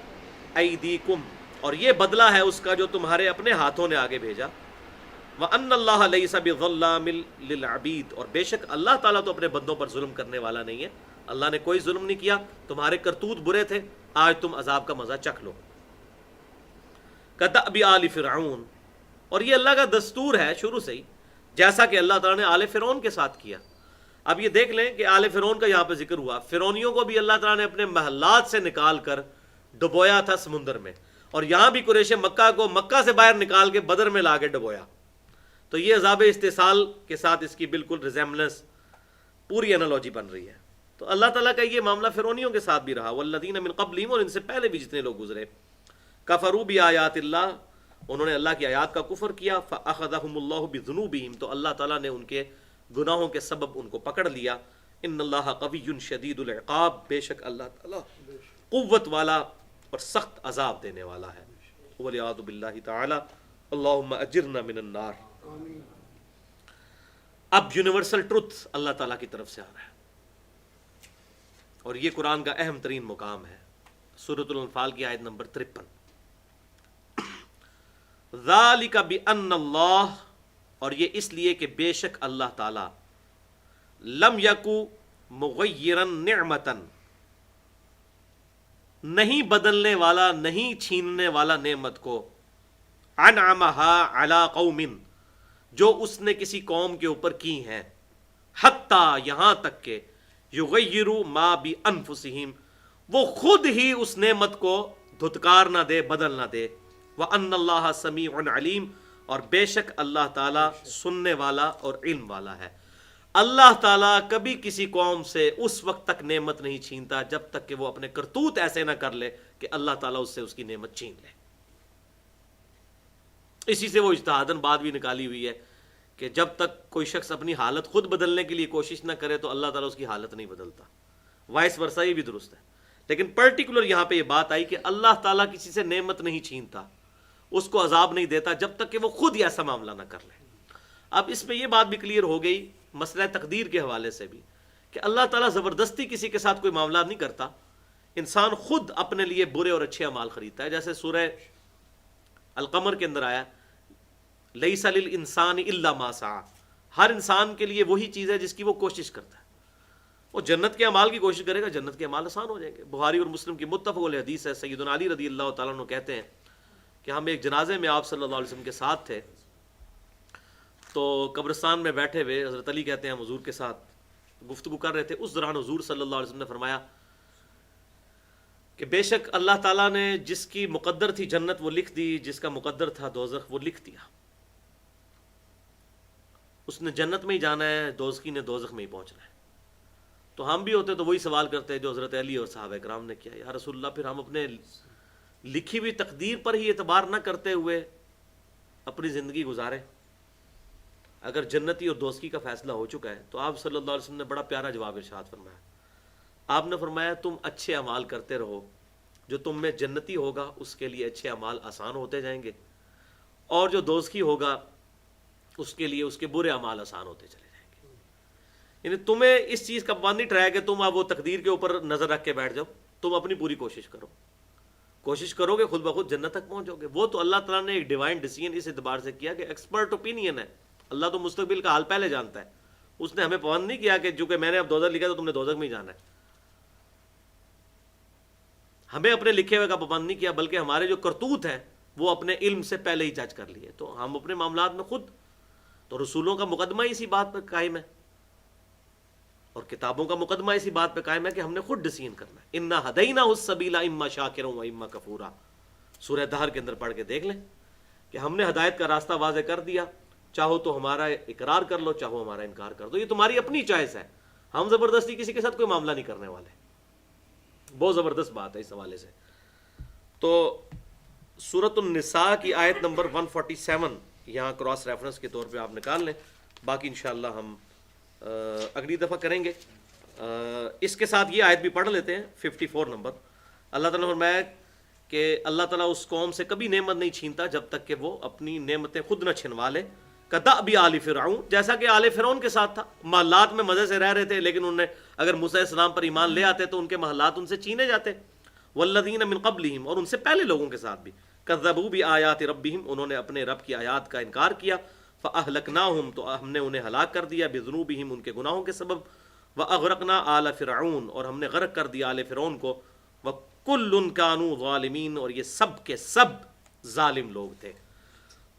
[SPEAKER 1] أَيْدِيكُمْ، اور یہ بدلہ ہے اس کا جو تمہارے اپنے ہاتھوں نے آگے بھیجا. وَأَنَّ اللَّهَ لَيْسَ بِظَلَّامٍ لِلْعَبِيدِ، اور بے شک اللہ تعالیٰ تو اپنے بندوں پر ظلم کرنے والا نہیں ہے. اللہ نے کوئی ظلم نہیں کیا، تمہارے کرتوت برے تھے، آج تم عذاب کا مزہ چکھ لو. کدأب آل فرعون، اور یہ اللہ کا دستور ہے شروع سے ہی، جیسا کہ اللہ تعالیٰ نے آل فرعون کے ساتھ کیا. اب یہ دیکھ لیں کہ آل فرعون کا یہاں پہ ذکر ہوا، فرعونیوں کو بھی اللہ تعالیٰ نے اپنے محلات سے نکال کر ڈبویا تھا سمندر میں، اور یہاں بھی قریش مکہ کو مکہ سے باہر نکال کے بدر میں لا کے ڈبویا. تو یہ عذاب استحصال کے ساتھ اس کی بالکل ریزیمبلنس، پوری انالوجی بن رہی ہے. تو اللہ تعالیٰ کا یہ معاملہ فرعونیوں کے ساتھ بھی رہا. والذین من قبلہم، اور ان سے پہلے بھی جتنے لوگ گزرے، کفروا بآیات اللہ، انہوں نے اللہ کی آیات کا کفر کیا. فأخذہم اللہ بذنوبہم، تو اللہ تعالیٰ نے ان کے گناہوں کے سبب ان کو پکڑ لیا. ان اللہ قوی شدید العقاب، بے شک اللہ تعالیٰ قوت والا اور سخت عذاب دینے والا ہے. والعیاذ باللہ تعالی. اللہم اجرنا من النار. اب یونیورسل ٹروتھ اللہ تعالیٰ کی طرف سے آ رہا ہے اور یہ قرآن کا اہم ترین مقام ہے. سورۃ الانفال کی آیت نمبر 53. ذالک بأن اللہ، اور یہ اس لیے کہ بے شک اللہ تعالی لم یکو مغیرا نعمتا، نہیں بدلنے والا، نہیں چھیننے والا نعمت کو، انعمها علی قوم، جو اس نے کسی قوم کے اوپر کی ہیں، حتی یہاں تک کہ یغیروا ما بانفسہم، وہ خود ہی اس نعمت کو دھتکار نہ دے، بدل نہ دے. وان اللہ سمیع علیم، اور بے شک اللہ تعالیٰ سننے والا اور علم والا ہے. اللہ تعالیٰ کبھی کسی قوم سے اس وقت تک نعمت نہیں چھینتا جب تک کہ وہ اپنے کرتوت ایسے نہ کر لے کہ اللہ تعالیٰ اس سے اس کی نعمت چھین لے. اسی سے وہ اجتہاداً بات بھی نکالی ہوئی ہے کہ جب تک کوئی شخص اپنی حالت خود بدلنے کے لیے کوشش نہ کرے تو اللہ تعالیٰ اس کی حالت نہیں بدلتا. وائس ورسا یہ بھی درست ہے، لیکن پرٹیکولر یہاں پہ یہ بات آئی کہ اللہ تعالیٰ کسی سے نعمت نہیں چھینتا، اس کو عذاب نہیں دیتا جب تک کہ وہ خود ہی ایسا معاملہ نہ کر لے. اب اس میں یہ بات بھی کلیئر ہو گئی مسئلہ تقدیر کے حوالے سے بھی کہ اللہ تعالیٰ زبردستی کسی کے ساتھ کوئی معاملہ نہیں کرتا. انسان خود اپنے لیے برے اور اچھے اعمال خریدتا ہے. جیسے سورہ القمر کے اندر آیا لیس للانسان الا ما سعی، ہر انسان کے لیے وہی چیز ہے جس کی وہ کوشش کرتا ہے. وہ جنت کے اعمال کی کوشش کرے گا، جنت کے اعمال آسان ہو جائیں گے. بخاری اور مسلم کی متفق علیہ حدیث ہے. سیدنا علی رضی اللہ تعالیٰ عنہ کہتے ہیں کہ ہم ایک جنازے میں آپ صلی اللہ علیہ وسلم کے ساتھ تھے، تو قبرستان میں بیٹھے ہوئے حضرت علی کہتے ہیں حضور کے ساتھ گفتگو کر رہے تھے، اس دوران حضور صلی اللہ علیہ وسلم نے فرمایا کہ بے شک اللہ تعالیٰ نے جس کی مقدر تھی جنت وہ لکھ دی، جس کا مقدر تھا دوزخ وہ لکھ دیا. اس نے جنت میں ہی جانا ہے، دوزخی نے دوزخ میں ہی پہنچنا ہے. تو ہم بھی ہوتے تو وہی سوال کرتے ہیں جو حضرت علی اور صحابہ کرام نے کیا، یا رسول اللہ پھر ہم اپنے لکھی ہوئی تقدیر پر ہی اعتبار نہ کرتے ہوئے اپنی زندگی گزاریں. اگر جنتی اور دوزخی کا فیصلہ ہو چکا ہے تو آپ صلی اللہ علیہ وسلم نے بڑا پیارا جواب ارشاد فرمایا. آپ نے فرمایا تم اچھے اعمال کرتے رہو، جو تم میں جنتی ہوگا اس کے لیے اچھے اعمال آسان ہوتے جائیں گے، اور جو دوزخی ہوگا اس کے لیے اس کے برے اعمال آسان ہوتے چلے جائیں گے. یعنی تمہیں اس چیز کا پابند نہیں ٹرایا کہ تم اب وہ تقدیر کے اوپر نظر رکھ کے بیٹھ جاؤ، تم اپنی پوری کوشش کرو گے خود بخود جنت تک پہنچو گے. وہ تو اللہ تعالیٰ نے ایک ڈیوائن ڈیسیژن اس اعتبار سے کیا کہ ایکسپرٹ اوپینین ہے. اللہ تو مستقبل کا حال پہلے جانتا ہے. اس نے ہمیں پابند نہیں کیا کہ جو کہ میں نے اب دوزخ لکھا تو تم نے دوزخ میں ہی جانا ہے. ہمیں اپنے لکھے ہوئے کا پابند نہیں کیا، بلکہ ہمارے جو کرتوت ہیں وہ اپنے علم سے پہلے ہی جج کر لیے. تو ہم اپنے معاملات میں خود تو رسولوں کا مقدمہ اسی بات پر قائم ہے اور کتابوں کا مقدمہ اسی بات پہ قائم ہے کہ ہم نے خود ڈیسیژن کرنا ہے. انا ہدیناہ السبیل اما شاکرا و اما کفورا، سورہ دہر کے اندر پڑھ کے دیکھ لیں کہ ہم نے ہدایت کا راستہ واضح کر دیا. چاہو تو ہمارا اقرار کر لو، چاہو ہمارا انکار کر دو. یہ تمہاری اپنی چوائس ہے. ہم زبردستی کسی کے ساتھ کوئی معاملہ نہیں کرنے والے. بہت زبردست بات ہے اس حوالے سے. تو سورۃ النساء کی آیت نمبر 147 یہاں کراس ریفرنس کے طور پہ آپ نکال لیں. باقی انشاءاللہ ہم اگلی دفعہ کریں گے. اس کے ساتھ یہ آیت بھی پڑھ لیتے ہیں 54 نمبر. اللہ تعالیٰ نے فرمایا کہ اللہ تعالیٰ اس قوم سے کبھی نعمت نہیں چھینتا جب تک کہ وہ اپنی نعمتیں خود نہ چھنوا لے. کدأب آل فرعون، جیسا کہ آل فرعون کے ساتھ تھا. محلات میں مزے سے رہ رہے تھے، لیکن انہوں نے اگر موسیٰ علیہ السلام پر ایمان لے آتے تو ان کے محلات ان سے چھینے جاتے. والذین من قبلہم، اور ان سے پہلے لوگوں کے ساتھ بھی. کذبوا بآیات ربہم، انہوں نے اپنے رب کی آیات کا انکار کیا. فأہلکناہم، تو ہم نے انہیں ہلاک کر دیا. بذنوبہم، ان کے گناہوں کے سبب. وأغرقنا آل فرعون، اور ہم نے غرق کر دیا آل فرعون کو. وکل کانوا ظالمین، اور یہ سب کے سب ظالم لوگ تھے.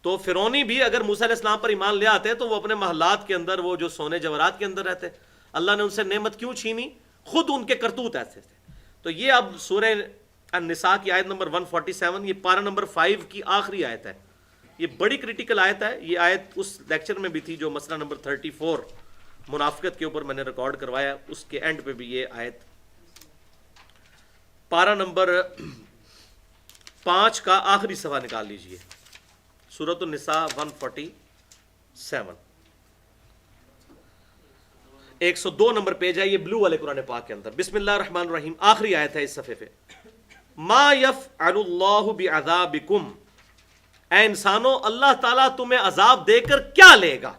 [SPEAKER 1] تو فرعونی بھی اگر موسیٰ علیہ السلام پر ایمان لے آتے تو وہ اپنے محلات کے اندر وہ جو سونے جواہرات کے اندر رہتے. اللہ نے ان سے نعمت کیوں چھینی؟ خود ان کے کرتوت ایسے تھے. تو یہ اب سورہ النساء کی آیت نمبر 147، یہ پارہ نمبر 5 کی آخری آیت ہے. یہ بڑی کریٹیکل آیت ہے. یہ آیت اس لیکچر میں بھی تھی جو مسئلہ نمبر 34 منافقت کے اوپر میں نے ریکارڈ کروایا، اس کے اینڈ پہ بھی یہ آیت. پارہ نمبر 5 کا آخری صفحہ نکال لیجئے، سورۃ النساء 147، 102 نمبر پیج ہے. یہ بلو والے قرآن پاک کے اندر. بسم اللہ الرحمن الرحیم، آخری آیت ہے اس صفحے پہ. ما یفعل اللہ بعذابکم، اے انسانوں اللہ تعالیٰ تمہیں عذاب دے کر کیا لے گا؟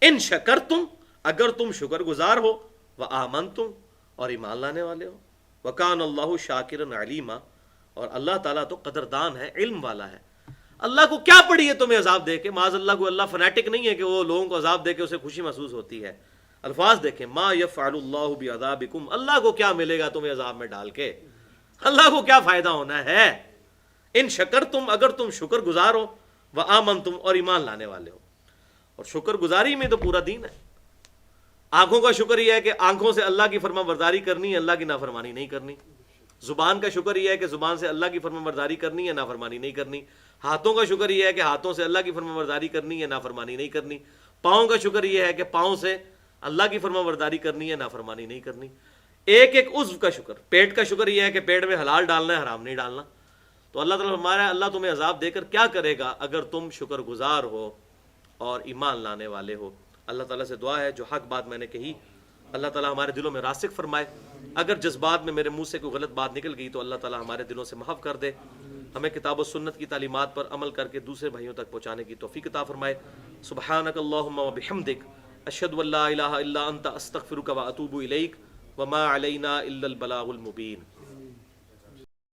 [SPEAKER 1] ان شکرتم، اگر تم شکر گزار ہو. وآمنتم، اور ایمان لانے والے ہو. وکان اللہ شاکرا علیما، اور اللہ تعالیٰ تو قدردان ہے، علم والا ہے. اللہ کو کیا پڑی ہے تمہیں عذاب دے کے؟ معاذ اللہ کو اللہ فنیٹک نہیں ہے کہ وہ لوگوں کو عذاب دے کے اسے خوشی محسوس ہوتی ہے. الفاظ دیکھیں، ما یفعل اللہ بعذابکم، اللہ کو کیا ملے گا تمہیں عذاب میں ڈال کے؟ اللہ کو کیا فائدہ ہونا ہے؟ ان شکرتم، اگر تم شکر گزار ہو. وآمنتم، اور ایمان لانے والے ہو. اور شکر گزاری میں تو پورا دین ہے. آنکھوں کا شکر یہ ہے کہ آنکھوں سے اللہ کی فرما برداری کرنی ہے، اللہ کی نافرمانی نہیں کرنی. زبان کا شکر یہ ہے کہ زبان سے اللہ کی فرما برداری کرنی ہے، نافرمانی نہیں کرنی. ہاتھوں کا شکر یہ ہے کہ ہاتھوں سے اللہ کی فرما برداری کرنی ہے، نافرمانی نہیں کرنی. پاؤں کا شکر یہ ہے کہ پاؤں سے اللہ کی فرما برداری کرنی ہے، نافرمانی نہیں کرنی. ایک ایک عضو کا شکر. پیٹ کا شکر یہ ہے کہ پیٹ میں حلال ڈالنا ہے، حرام نہیں ڈالنا. تو اللہ تعالیٰ فرما رہا ہے اللہ تمہیں عذاب دے کر کیا کرے گا اگر تم شکر گزار ہو اور ایمان لانے والے ہو. اللہ تعالیٰ سے دعا ہے جو حق بات میں نے کہی اللہ تعالیٰ ہمارے دلوں میں راسخ فرمائے. اگر جذبات میں میرے منہ سے کوئی غلط بات نکل گئی تو اللہ تعالیٰ ہمارے دلوں سے محو کر دے. ہمیں کتاب و سنت کی تعلیمات پر عمل کر کے دوسرے بھائیوں تک پہنچانے کی توفیق عطا فرمائے. سبحانک اللہم و بحمدک، اشہد ان لا الہ الا انت، استغفرک و اتوب الیک، وما علینا الا البلاغ المبین.